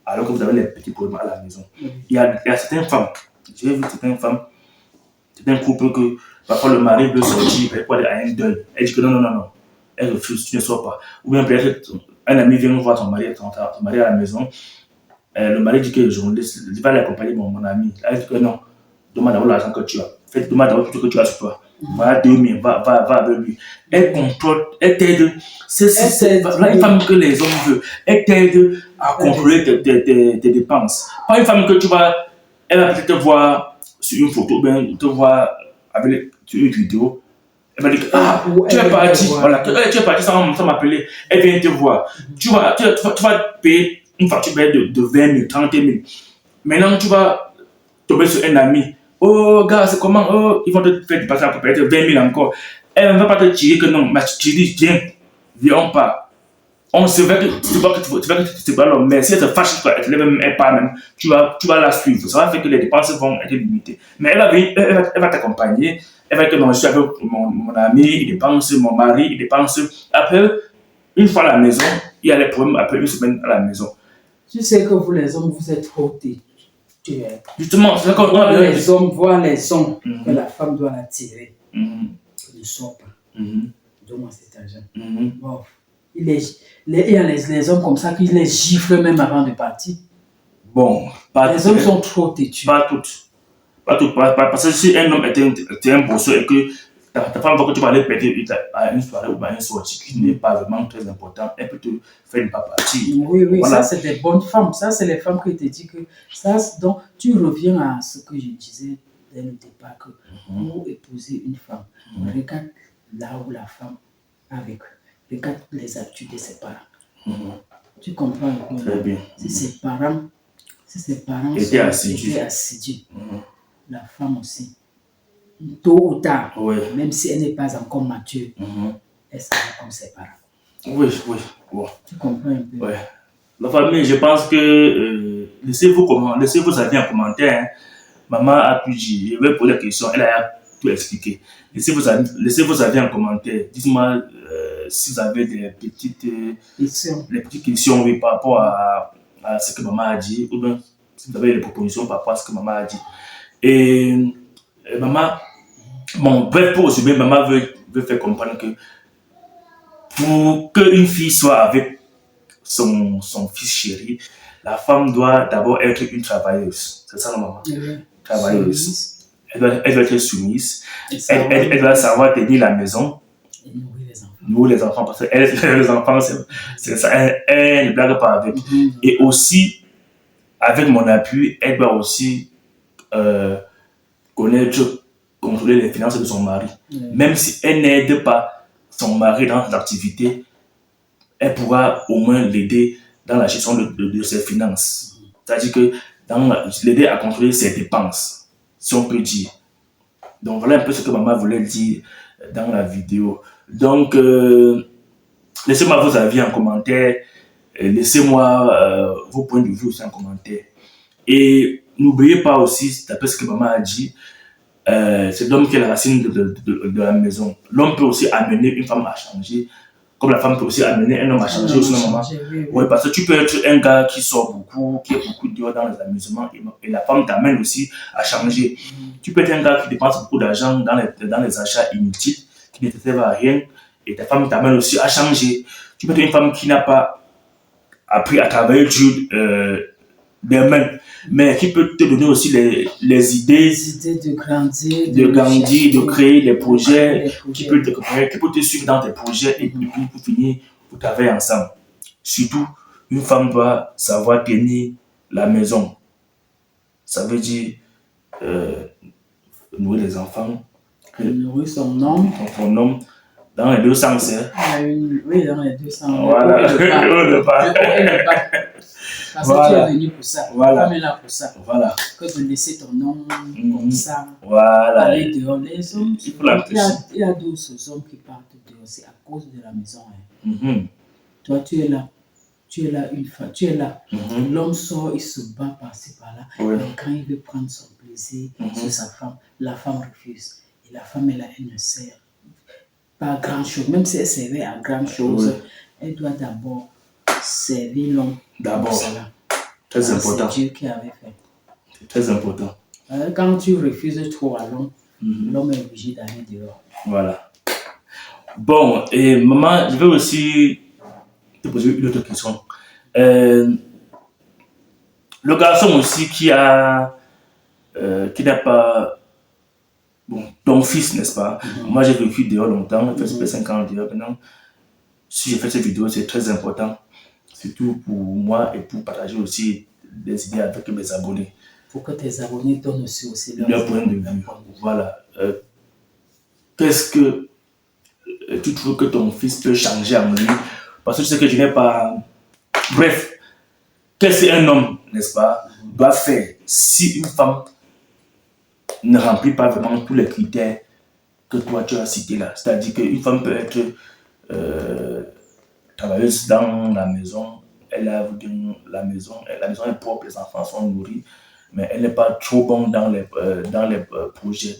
S2: Alors que vous avez les petits problèmes à la maison. Il y a certaines femmes, j'ai vu certaines femmes, certains couples que parfois le mari veut sortir pour aller à un deuil. Elle dit que non. Elle refuse, tu ne sors pas. Ou bien peut-être un ami vient voir ton mari à la maison. Le mari dit que je vais aller accompagner mon ami. Elle dit que non, demande d'abord l'argent que tu as. Demande d'abord tout ce que tu as sur toi. Voilà 2000, va avec lui. Elle contrôle, elle t'aide. C'est une femme que les hommes veulent. Elle t'aide à contrôler tes dépenses. Pas une femme que elle va peut-être te voir sur une photo, bien te voir sur une vidéo. Elle va dire que tu es parti, voilà, tu es parti sans m'appeler. Elle vient te voir. Tu vas payer une facture de 20 000, 30 000. Maintenant, tu vas tomber sur un ami. Oh, gars, c'est comment? Oh, ils vont te faire dépasser à peu près 20 000 encore. Elle ne va pas te tirer que non, mais tu dis, viens, on part. On se voit que tu vas pas l'homme, mais si elle te fâche, elle part même, tu vas la suivre. Ça va faire que les dépenses vont être limitées. Mais elle va venir, elle va t'accompagner. Elle va dire que non, je suis avec mon ami, il dépense, mon mari, il dépense. Après, une fois à la maison, il y a les problèmes après une semaine à la maison.
S1: Tu sais que vous les hommes, vous êtes trop têtus.
S2: Justement, c'est quand
S1: voir les hommes que la femme doit l'attirer. Ne sort pas. Donne-moi cet argent. Bon. Il y a les hommes comme ça qui les giflent même avant de partir.
S2: Bon,
S1: les hommes sont trop têtus.
S2: Pas toutes. Parce que si un homme était un bosseur et que ta femme voit que tu vas aller péter à une soirée ou à une sortie qui n'est pas vraiment très important, elle peut te faire ne pas partir.
S1: Oui, voilà. Ça c'est des bonnes femmes. Ça c'est les femmes qui te disent que ça. Donc tu reviens à ce que je disais dès le départ, que pour épouser une femme, regarde là où la femme a vécu. Regarde les habitudes de ses parents. Tu comprends?
S2: Très bien.
S1: Si ses parents
S2: étaient assidus,
S1: la femme aussi, tôt ou tard, même si elle n'est pas encore mature, elle sera comme ses parents.
S2: Oui. Bon.
S1: Tu comprends un peu?
S2: Ouais. La famille, je pense que laissez-vous avis en commentaire. Hein. Maman a pu dire, je vais poser la question, elle a tout expliqué. Laissez-vous avis en commentaire. Dites-moi si vous avez des petites questions par rapport à ce que maman a dit, ou bien si vous avez des propositions par rapport à ce que maman a dit. Et maman, bref, pour résumer, maman veut faire comprendre que pour qu'une fille soit avec son fils chéri, la femme doit d'abord être une travailleuse. C'est ça, la maman? Travailleuse. Elle doit être soumise. Elle doit savoir tenir la maison.
S1: Et nourrir les enfants.
S2: Nourrir les enfants, parce que les enfants, c'est ça. Elle ne blague pas avec. Et aussi, avec mon appui, elle doit aussi contrôler les finances de son mari. Même si elle n'aide pas son mari dans ses activités, elle pourra au moins l'aider dans la gestion de ses finances. C'est-à-dire que l'aider à contrôler ses dépenses, si on peut dire. Donc voilà un peu ce que maman voulait dire dans la vidéo. Donc, laissez-moi vos avis en commentaire. Laissez-moi vos points de vue aussi en commentaire. Et n'oubliez pas aussi, d'après ce que maman a dit, c'est l'homme qui est la racine de la maison. L'homme peut aussi amener une femme à changer, comme la femme peut aussi amener un homme à changer aussi, maman. Oui, parce que tu peux être un gars qui sort beaucoup, qui est beaucoup dehors dans les amusements, et la femme t'amène aussi à changer. Tu peux être un gars qui dépense beaucoup d'argent dans les achats inutiles, qui ne te servent à rien, et ta femme t'amène aussi à changer. Tu peux être une femme qui n'a pas appris à travailler dur des mains, mais qui peut te donner aussi les idées
S1: de grandir,
S2: de créer des projets, qui peut te suivre dans tes projets et puis pour finir, vous travaillez ensemble. Surtout, une femme doit savoir tenir la maison. Ça veut dire nourrir les enfants,
S1: nourrir son homme.
S2: Dans les deux sens.
S1: Oui, dans les deux sens.
S2: Voilà. Le bas.
S1: Parce que tu es venu pour ça.
S2: Voilà.
S1: La femme est là pour ça.
S2: Voilà.
S1: Que de laisser ton homme comme ça.
S2: Voilà.
S1: Aller dehors. Les hommes, il y a d'autres hommes qui partent dehors. C'est à cause de la maison. Toi, tu es là. Tu es là une fois. Tu es là. L'homme sort, il se bat par-ci par-là. Mais quand il veut prendre son plaisir sur sa femme, la femme refuse. Et la femme est là, elle ne sert pas grand-chose. Même si elle servait à grand-chose, elle doit d'abord servir l'homme.
S2: D'abord, très important.
S1: C'est Dieu qui avait fait.
S2: C'est très important.
S1: Quand tu refuses trop à l'homme, l'homme est obligé d'aller dehors.
S2: Voilà. Bon, et maman, je vais aussi te poser une autre question. Le garçon aussi qui n'a pas... Bon, ton fils, n'est-ce pas? Moi, j'ai vécu dehors longtemps, j'ai fait 5 ans dehors. Maintenant, si j'ai fait cette vidéo, c'est très important. Surtout pour moi et pour partager aussi des idées avec mes abonnés.
S1: Pour que tes abonnés donnent aussi
S2: leur point de vue. Voilà. Qu'est-ce que tu trouves que ton fils peut changer en lui? Parce que tu sais que je n'ai pas... Bref, qu'est-ce qu'un homme, n'est-ce pas, doit faire si une femme ne remplit pas vraiment tous les critères que toi tu as cités là? C'est-à-dire qu'une femme peut être travailleuse dans la maison, la maison est propre, les enfants sont nourris, mais elle n'est pas trop bonne dans les projets,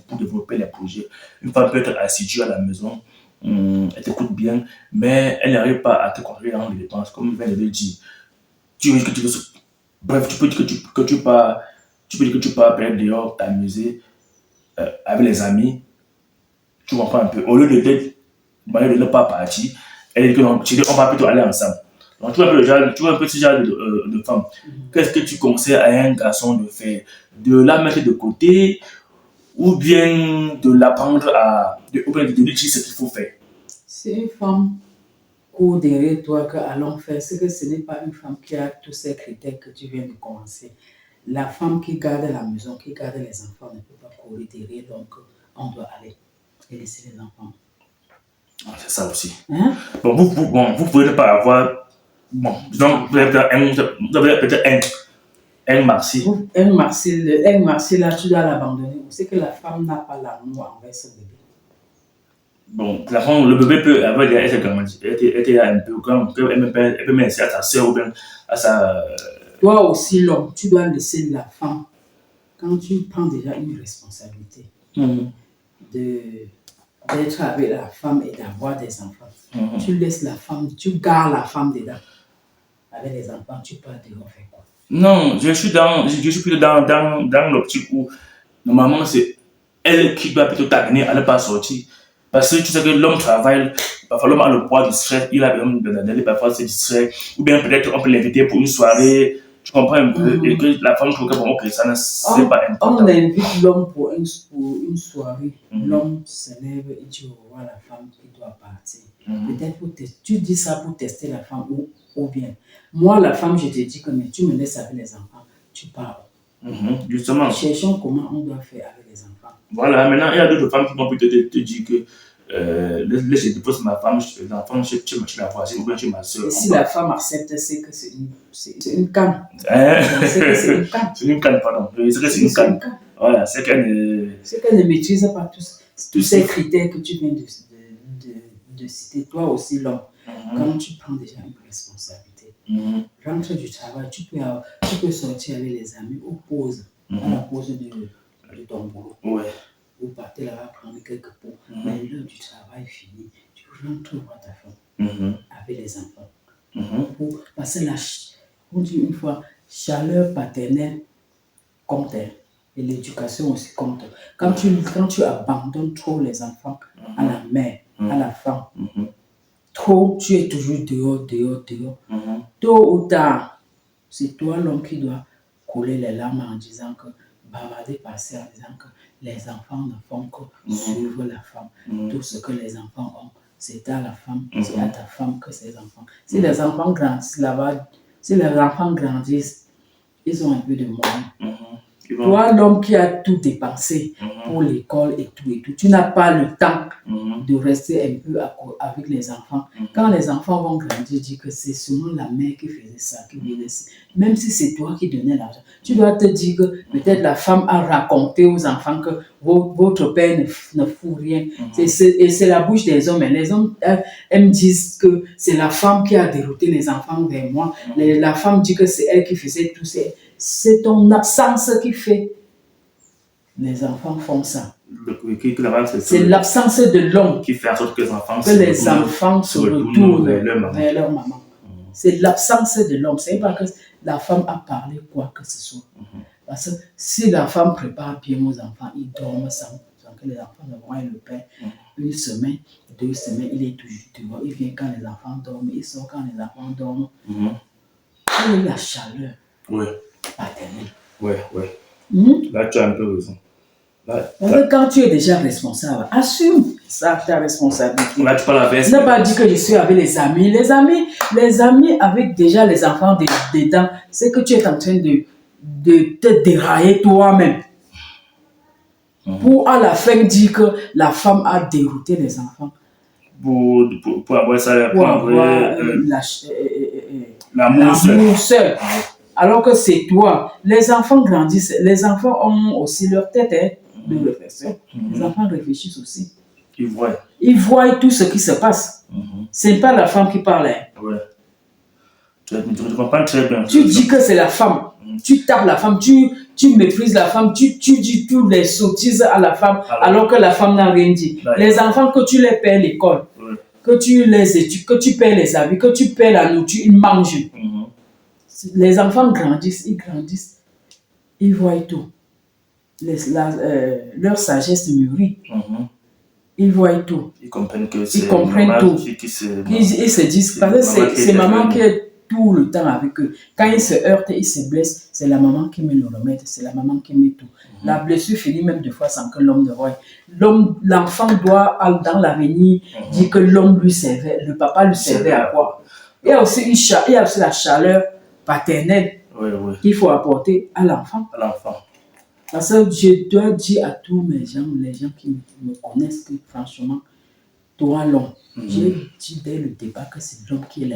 S2: pour développer les projets. Une femme peut être assidue à la maison, elle t'écoute bien, mais elle n'arrive pas à te contrôler dans les dépenses, comme je viens de le dire. Tu veux que tu veux, bref, tu peux dire que tu pars, tu peux dire que tu pars peut-être dehors, t'amuser avec les amis, tu comprends un peu. Au lieu de ne pas partir, elle dit que non, on va plutôt aller ensemble. Donc, tu vois un peu ce genre de femme. Qu'est-ce que tu conseilles à un garçon de faire? De la mettre de côté ou bien de l'apprendre ou bien de lui dire ce qu'il faut faire?
S1: C'est une femme court derrière toi que allons faire, c'est que ce n'est pas une femme qui a tous ces critères que tu viens de commencer. La femme qui garde la maison, qui garde les enfants, ne peut pas courir derrière, donc on doit aller et laisser les enfants.
S2: C'est ça aussi. Hein? Bon, vous pouvez ne pas avoir... Bon, disons, vous avez peut-être un Marcy.
S1: Un Marcy, là, tu dois l'abandonner. C'est que la femme n'a pas l'amour envers ce bébé.
S2: Bon, le bébé peut avoir été un peu comme, elle peut même laisser à ta soeur ou bien à sa...
S1: Toi aussi, l'homme, tu dois laisser la femme, quand tu prends déjà une responsabilité d'être avec la femme et d'avoir des enfants, tu laisses la femme, tu gardes la femme dedans. Avec les enfants, tu pars dehors faire quoi?
S2: Non, je suis plus dans l'optique où normalement c'est elle qui doit plutôt t'amener à ne pas sortir. Parce que tu sais que l'homme travaille, parfois l'homme a le poids du stress, il a besoin d'aller parfois se distraire, ou bien peut-être on peut l'inviter pour une soirée, tu comprends un peu, et que la femme trouve que bon, ok, ça c'est pas important.
S1: On invite l'homme pour une soirée, l'homme se lève et tu vois la femme qui doit partir. Peut-être tu dis ça pour tester la femme ou bien. Moi, la femme, je te dis que mais tu me laisses avec les enfants, tu pars.
S2: Justement.
S1: Cherchons comment on doit faire avec les enfants.
S2: Voilà, maintenant il y a d'autres femmes qui vont peut-être te dire que laisse je dépose ma femme, l'enfant chez la voisine ou bien chez ma soeur.
S1: Et si la femme accepte, c'est que c'est une canne. C'est que c'est une canne.
S2: C'est une canne, pardon. C'est que c'est une canne. Voilà, c'est qu'elle
S1: ne maîtrise pas tous ces critères que tu viens de citer. Toi aussi, l'homme, quand tu prends déjà une responsabilité, rentre du travail, tu peux sortir avec les amis ou pause, à la pause de ton boulot. Ouais. Vous partez là-bas prendre quelques pots. Mais l'heure du travail fini, tu rentres voir ta femme avec les enfants. Pour passer on dit une fois, chaleur paternelle compte. Et l'éducation aussi compte. Quand tu abandonnes trop les enfants à la mère, à la femme, trop, tu es toujours dehors. Tôt ou tard, c'est toi l'homme qui doit couler les larmes en disant que, bavarder passer en disant que les enfants ne font que suivre la femme. Tout ce que les enfants ont, c'est à la femme, c'est à ta femme que ces enfants. Si les enfants grandissent là-bas, ils ont un peu de moyens. Toi, l'homme qui a tout dépensé pour l'école et tout, tu n'as pas le temps de rester un peu avec les enfants. Quand les enfants vont grandir, dis que c'est seulement la mère qui faisait ça, qui faisait ça. Même si c'est toi qui donnais l'argent, tu dois te dire que peut-être la femme a raconté aux enfants que votre père ne fout rien. Et c'est la bouche des hommes. Les hommes elles me disent que c'est la femme qui a dérouté les enfants vers moi. La femme dit que c'est elle qui faisait tout ça. C'est ton absence qui fait. Les enfants font ça.
S2: C'est
S1: l'absence de l'homme
S2: qui fait en sorte que
S1: les enfants se retournent vers leur maman. C'est l'absence de l'homme. C'est pas que la femme a parlé quoi que ce soit. Parce que si la femme prépare bien aux enfants, ils dorment sans que les enfants ne voient le père. Une semaine, 2 semaines, il est toujours dehors. Il vient quand les enfants dorment, il sort quand les enfants dorment. Il y a la chaleur paternelle.
S2: Là, tu as un peu raison.
S1: Parce que quand tu es déjà responsable, assume ça, ta responsabilité.
S2: Là, tu parles avec...
S1: Je n'ai pas dit que je suis avec les amis. Les amis avec déjà les enfants dedans, c'est que tu es en train de te dérailler toi-même. Pour à la fin dire que la femme a dérouté les enfants.
S2: Pour avoir ça,
S1: pour avoir
S2: l'amour
S1: seul. Alors que c'est toi. Les enfants grandissent. Les enfants ont aussi leur tête de réflexion. Les enfants réfléchissent aussi. Ils voient tout ce qui se passe. Ce n'est pas la femme qui parle.
S2: Tu comprends très bien.
S1: Tu dis que c'est la femme. Tu tapes la femme, tu méprises la femme, tu dis toutes les sottises à la femme, alors que la femme n'a rien dit. Les enfants, que tu les paies l'école, que tu les études, que tu paies les habits, que tu paies la nourriture, ils mangent. Les enfants grandissent, ils voient tout. Leur sagesse mûrit. Ils voient tout.
S2: Ils comprennent que c'est
S1: maman tout.
S2: Qui
S1: ils se disent, parce que c'est maman qui est tout le temps avec eux. Quand ils se heurtent, ils se blessent, c'est la maman qui met le remède, c'est la maman qui met tout. La blessure finit même des fois sans que l'homme ne voie. L'enfant doit, dans l'avenir, dire que l'homme lui servait, le papa lui servait à quoi. Il y a aussi la chaleur paternelle qu'il faut apporter à l'enfant. Parce que je dois dire à tous les gens qui me connaissent que franchement, toi l'homme, j'ai dit dès le départ que c'est l'homme qui est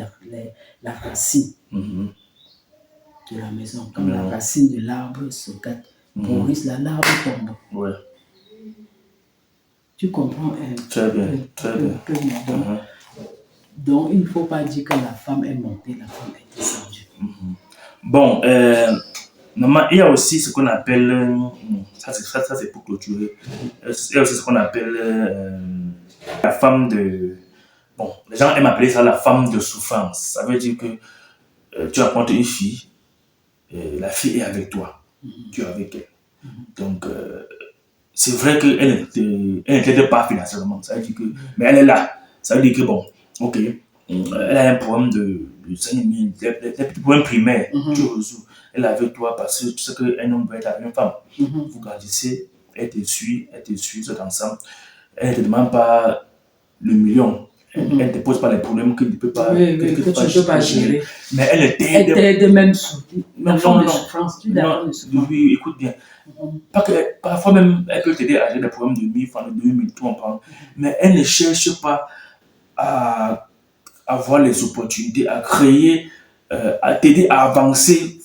S1: la racine de la maison. Comme la racine de l'arbre se gâte, pourrisse, l'arbre tombe. Tu comprends
S2: très bien.
S1: Donc, il ne faut pas dire que la femme est montée, la femme est descendue.
S2: Bon, maman, il y a aussi ce qu'on appelle, ça c'est pour clôturer, il y a aussi ce qu'on appelle la femme de... Bon, les gens aiment appeler ça la femme de souffrance. Ça veut dire que tu apportes une fille, la fille est avec toi, tu es avec elle. Donc, c'est vrai qu'elle ne t'aide pas financièrement, ça veut dire que, mais elle est là. Ça veut dire que, bon, ok, elle a un problème de 5 000, des petits problèmes primaires, tu résous. Elle est avec toi parce que tu sais qu'un homme peut être avec une femme. Vous grandissez, elle te suit, vous êtes ensemble. Elle ne te demande pas le million. Elle ne te pose pas les problèmes que tu ne peux pas,
S1: que tu ne peux pas gérer.
S2: Mais elle
S1: t'aide. Elle t'aide même sous la forme de souffrance.
S2: Oui, écoute bien. Parfois même, elle peut t'aider à gérer des problèmes de 1000 francs, de 2000, tout en parlant. Mais elle ne cherche pas à avoir les opportunités, à créer, à t'aider à avancer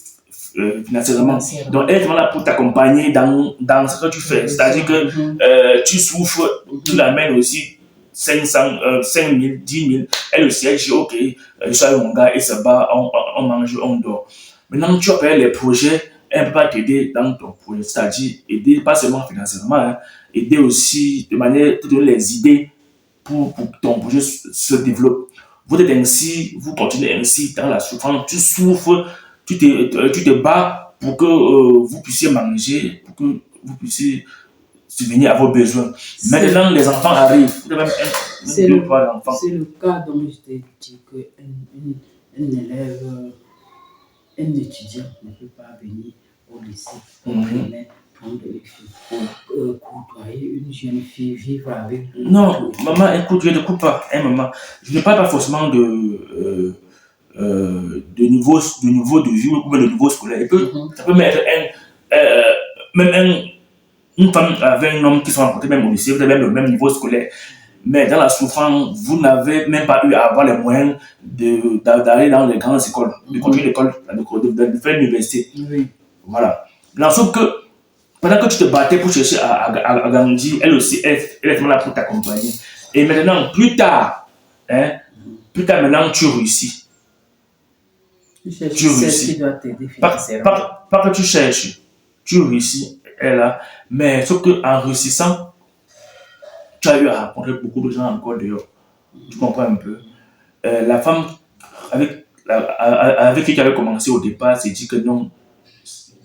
S2: financièrement. Donc, elle est là pour t'accompagner dans ce que tu fais. C'est-à-dire que tu souffres, tu l'amènes aussi 500, 5 000, 10 000. Elle aussi, elle dit, ok, je suis avec mon gars, il se bat, on mange, on dort. Maintenant, tu as les projets, elle ne peut pas t'aider dans ton projet. C'est-à-dire, aider pas seulement financièrement, aider aussi de manière, te donner les idées pour que ton projet se développe. Vous êtes ainsi, vous continuez ainsi dans la souffrance, tu souffres, tu te bats pour que vous puissiez manger, pour que vous puissiez subvenir à vos besoins. Maintenant, les enfants arrivent. Vous avez même 2 ou 3 enfants.
S1: C'est le cas dont je t'ai dit qu'un élève, un étudiant ne peut pas venir au lycée pour prendre une fille, côtoyer une jeune fille, vivre avec lui.
S2: Non, maman, écoute, je ne te coupe pas. Maman, je ne parle pas forcément de niveau de vie ou de niveau scolaire. Ça peut même être une femme avec un homme qui sont rencontrés même au lycée, vous avez même le même niveau scolaire. Mais dans la souffrance, vous n'avez même pas eu à avoir les moyens d'aller dans les grandes écoles, de continuer l'école, de faire l'université. Voilà. Sauf que pendant que tu te battais pour chercher à grandir, elle aussi, elle est là pour t'accompagner. Et maintenant, plus tard, maintenant, tu réussis.
S1: Tu réussis.
S2: Pas que tu cherches, tu réussis. elle est là. Mais sauf qu'en réussissant, tu as eu à rencontrer beaucoup de gens encore dehors. Tu comprends un peu? La femme avec qui tu avais commencé au départ s'est dit que non,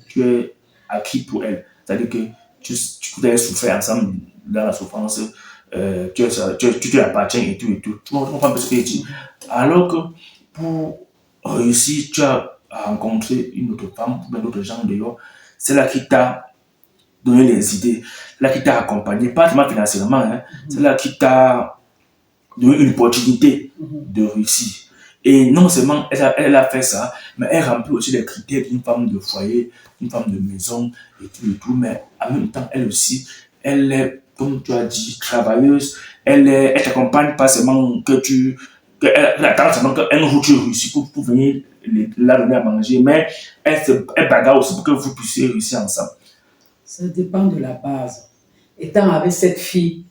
S2: tu es acquis pour elle. C'est-à-dire que vous avez souffert ensemble dans la souffrance, tu te appartiens et tout et tout. Tu comprends un peu ce que je dis? Alors que pour réussir, tu as rencontré une autre femme, ou d'autres gens dehors, c'est là qui t'a donné les idées, là qui t'a accompagné, pas seulement financièrement, hein, c'est là qui t'a donné une opportunité de réussir. Et non seulement elle a fait ça, mais elle remplit aussi les critères d'une femme de foyer, d'une femme de maison et tout, mais en même temps, elle aussi, elle est, comme tu as dit, travailleuse, elle t'accompagne pas seulement elle attend seulement qu'un jour tu réussis pour venir la donner à manger, mais elle bagarre aussi pour que vous puissiez réussir ensemble.
S1: Ça dépend de la base. Étant avec cette fille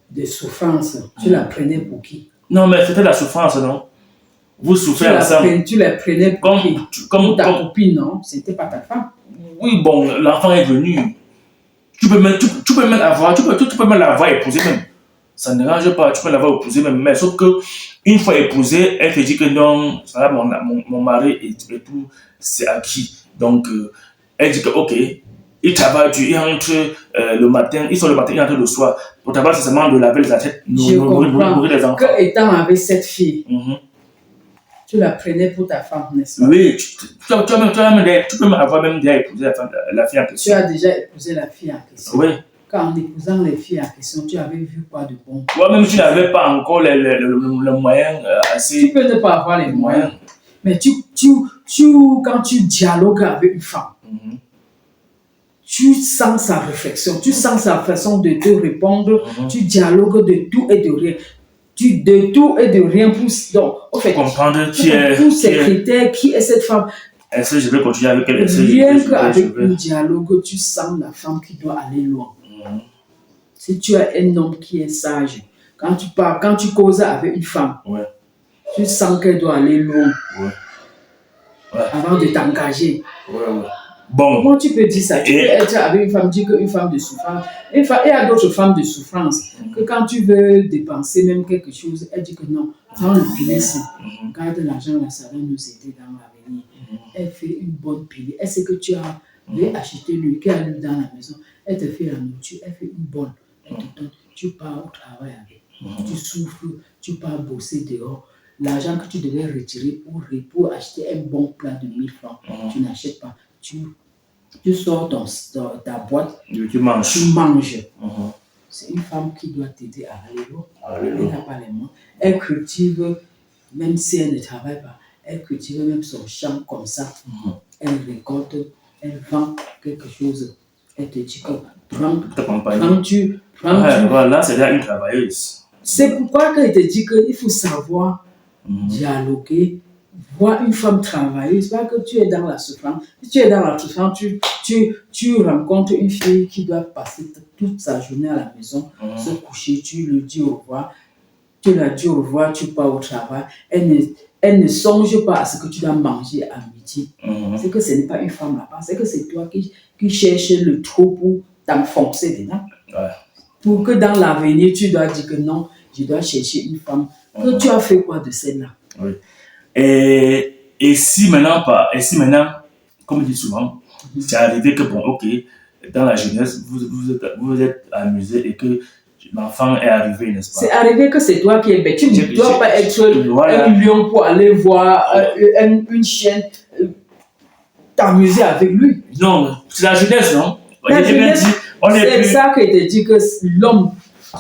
S1: de souffrance, tu la prenais pour qui?
S2: Non, mais c'était la souffrance, non? Vous souffrez ensemble.
S1: Tu la prenais pour qui? Comme ta copine, non? C'était pas ta femme.
S2: Oui, bon, l'enfant est venu. Tu peux même l'avoir, tu peux même l'avoir épousée même. Ça ne dérange pas, tu peux l'avoir épousée même. Mais sauf que une fois épousée, elle te dit que non, ça va, mon mari et tout, c'est acquis. Donc, elle dit que ok, il travaille, il rentre le matin, il sort le matin, il rentre le soir. Pour travailler, c'est seulement de laver les assiettes, nourrir les enfants.
S1: Que étant avec cette fille, tu la prenais pour ta femme, n'est-ce pas?
S2: Oui, tu peux avoir même déjà épousé la fille en question.
S1: Tu as déjà épousé la fille en question.
S2: Oui.
S1: Quand en épousant les filles en question, tu avais vu quoi de bon?
S2: Toi-même, tu n'avais pas encore le moyen assez.
S1: Tu peux ne pas avoir les moyens. Mais quand tu dialogues avec une femme, tu sens sa réflexion, tu sens sa façon de te répondre, tu dialogues de tout et de rien. De tout et de rien pour. Donc, en fait,
S2: comprendre qui est.
S1: Tous ces critères, qui est cette femme?
S2: Est-ce que je vais continuer avec elle?
S1: Rien qu'avec un dialogue, tu sens la femme qui doit aller loin. Si tu as un homme qui est sage, quand tu parles, quand tu causes avec une femme, tu sens qu'elle doit aller loin avant de t'engager. Bon. Comment tu peux dire ça? Tu peux être avec une femme, dire qu'une femme de souffrance. Il y a d'autres femmes de souffrance que quand tu veux dépenser même quelque chose, elle dit que non, prends le pilier ici. Garde l'argent là, ça va nous aider dans l'avenir. Elle fait une bonne pilier. Elle sait que tu as acheté lui, qui a lui dans la maison. Elle te fait la nourriture, elle fait une bonne. Elle te donne. Tu pars au travail avec. Tu souffres, tu pars bosser dehors. L'argent que tu devais retirer pour acheter un bon plat de 1000 francs, tu n'achètes pas. Tu sors ta boîte, tu manges. C'est une femme qui doit t'aider à aller loin. Elle n'a pas les mains. Elle cultive, même si elle ne travaille pas, elle cultive même son champ comme ça. Elle récolte, elle vend quelque chose. Elle te dit que
S2: voilà, c'est là une travailleuse.
S1: C'est pourquoi elle te dit qu'il faut savoir dialoguer. Voir une femme travailleuse, pas que tu es dans la souffrance. Si tu es dans la souffrance, tu rencontres une fille qui doit passer toute sa journée à la maison, se coucher, tu lui dis au revoir, tu la dis au revoir, tu pars au travail, elle ne songe pas à ce que tu dois manger à midi. C'est que ce n'est pas une femme là-bas, c'est que c'est toi qui cherches le trou pour t'enfoncer dedans. Pour que dans l'avenir, tu dois dire que non, je dois chercher une femme. Que tu as fait quoi de celle-là?
S2: Et si maintenant, comme je dis souvent, c'est arrivé que, bon, ok, dans la jeunesse, vous êtes amusé et que l'enfant est arrivé, n'est-ce pas?
S1: C'est arrivé que c'est toi qui es bête. Tu ne dois pas être un lion pour aller voir une chienne t'amuser avec lui.
S2: Non, c'est la jeunesse, non?
S1: C'est ça que je te dis que l'homme,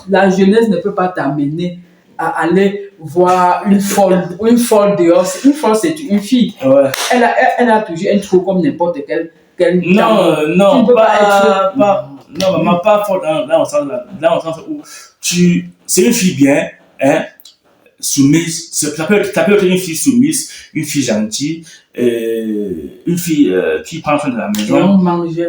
S1: la jeunesse ne peut pas t'amener à aller voir une folle dehors. Une folle, c'est une fille. Elle a toujours un trou comme n'importe quel.
S2: Non, pas folle dans le sens où c'est une fille bien, hein, soumise. Ça peut être une fille soumise, une fille gentille, une fille qui prend soin de la maison.
S1: Et on mange.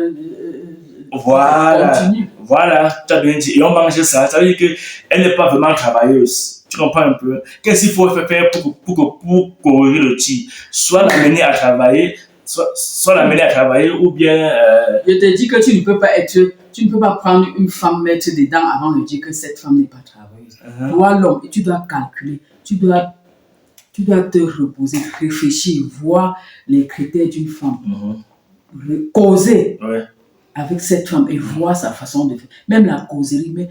S2: Voilà, tu as bien dit. Et on mange ça. Ça veut dire qu'elle n'est pas vraiment travailleuse. Tu comprends un peu? Qu'est-ce qu'il faut faire pour corriger le tir? Soit l'amener à travailler, soit l'amener à travailler ou bien...
S1: Je te dis que tu ne peux pas prendre une femme, mettre dedans avant de dire que cette femme n'est pas travailleuse. Toi, l'homme, tu dois calculer, tu dois te reposer, réfléchir, voir les critères d'une femme, causer avec cette femme et voir sa façon de faire. Même la causerie, mais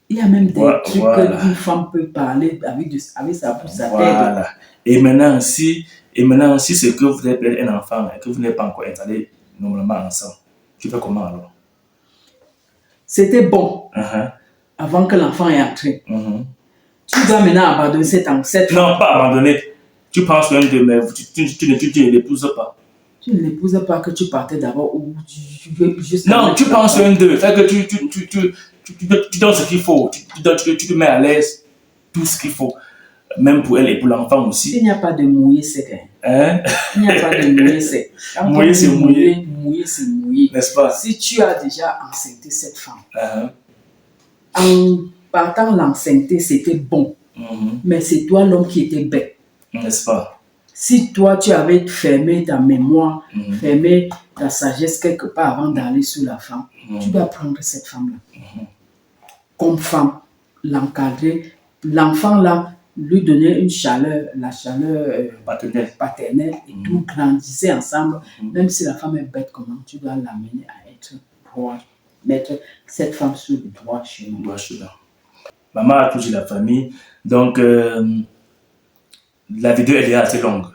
S1: il y a même des trucs qu'une femme peut parler avec sa bouche, sa tête.
S2: Et maintenant, si c'est que vous êtes un enfant et que vous n'êtes pas encore installé normalement ensemble, tu fais comment alors?
S1: C'était bon avant que l'enfant est entré. Tu dois maintenant abandonner cette femme.
S2: Non, pas abandonner. Tu penses même de mais tu ne l'épouses pas.
S1: Tu ne l'épouses pas que tu partais d'abord ou tu veux juste...
S2: Non, tu penses un d'eux. Fait que tu donnes ce qu'il faut. Tu te mets à l'aise tout ce qu'il faut. Même pour elle et pour l'enfant aussi.
S1: Il n'y a pas de mouiller sec.
S2: Hein?
S1: Il n'y a pas de mouiller sec.
S2: Mouiller, c'est mouiller.
S1: Mouiller, c'est mouiller.
S2: N'est-ce pas?
S1: Si tu as déjà enceinté cette femme, en partant l'enceinte, c'était bon. Mais c'est toi l'homme qui était bête.
S2: N'est-ce pas?
S1: Si toi, tu avais fermé ta mémoire, fermé ta sagesse quelque part avant d'aller sur la femme, tu dois prendre cette femme-là. Comme femme, l'encadrer. L'enfant là, lui donner une chaleur, la chaleur paternelle et tout, grandissez ensemble. Même si la femme est bête, comment tu dois l'amener à être droit, mettre cette femme sur le droit chemin.
S2: Maman a touché la famille, donc la vidéo elle est assez longue.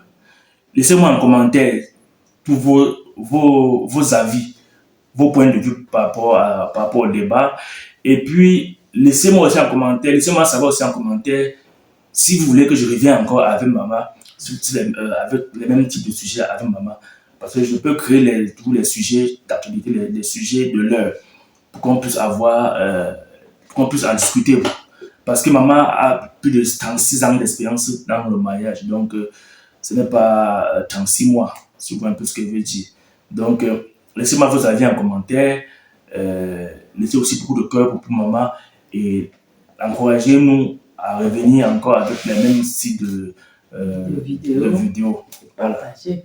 S2: Laissez-moi en commentaire tous vos avis, vos points de vue par rapport au débat. Et puis, laissez-moi savoir aussi en commentaire si vous voulez que je revienne encore avec maman, avec les mêmes types de sujets avec maman. Parce que je peux créer tous les sujets d'actualité, les sujets de l'heure, pour qu'on puisse en discuter. Parce que maman a plus de 36 ans d'expérience dans le mariage. Donc, ce n'est pas 36 mois, si vous voyez un peu ce que je veux dire. Donc, laissez-moi vos avis en commentaire. Laissez aussi beaucoup de cœur pour maman. Et encouragez-nous à revenir encore avec les mêmes styles de vidéos.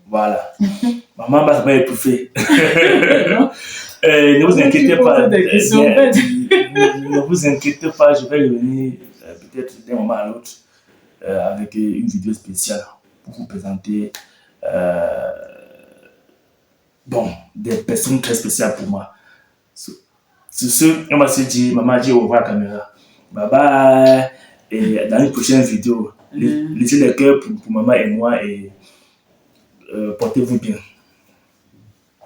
S2: Voilà. Maman va pas étouffer. Ne vous inquiétez pas. Ne vous inquiétez pas, je vais revenir peut-être d'un moment à l'autre avec une vidéo spéciale pour vous présenter des personnes très spéciales pour moi. Sur ce, on va se dire, maman dit au revoir à la caméra. Bye bye. Et dans une prochaine vidéo, laissez les cœurs pour maman et moi et portez-vous bien.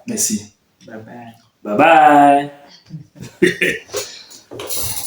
S2: Merci.
S1: Bye bye.
S2: Bye bye.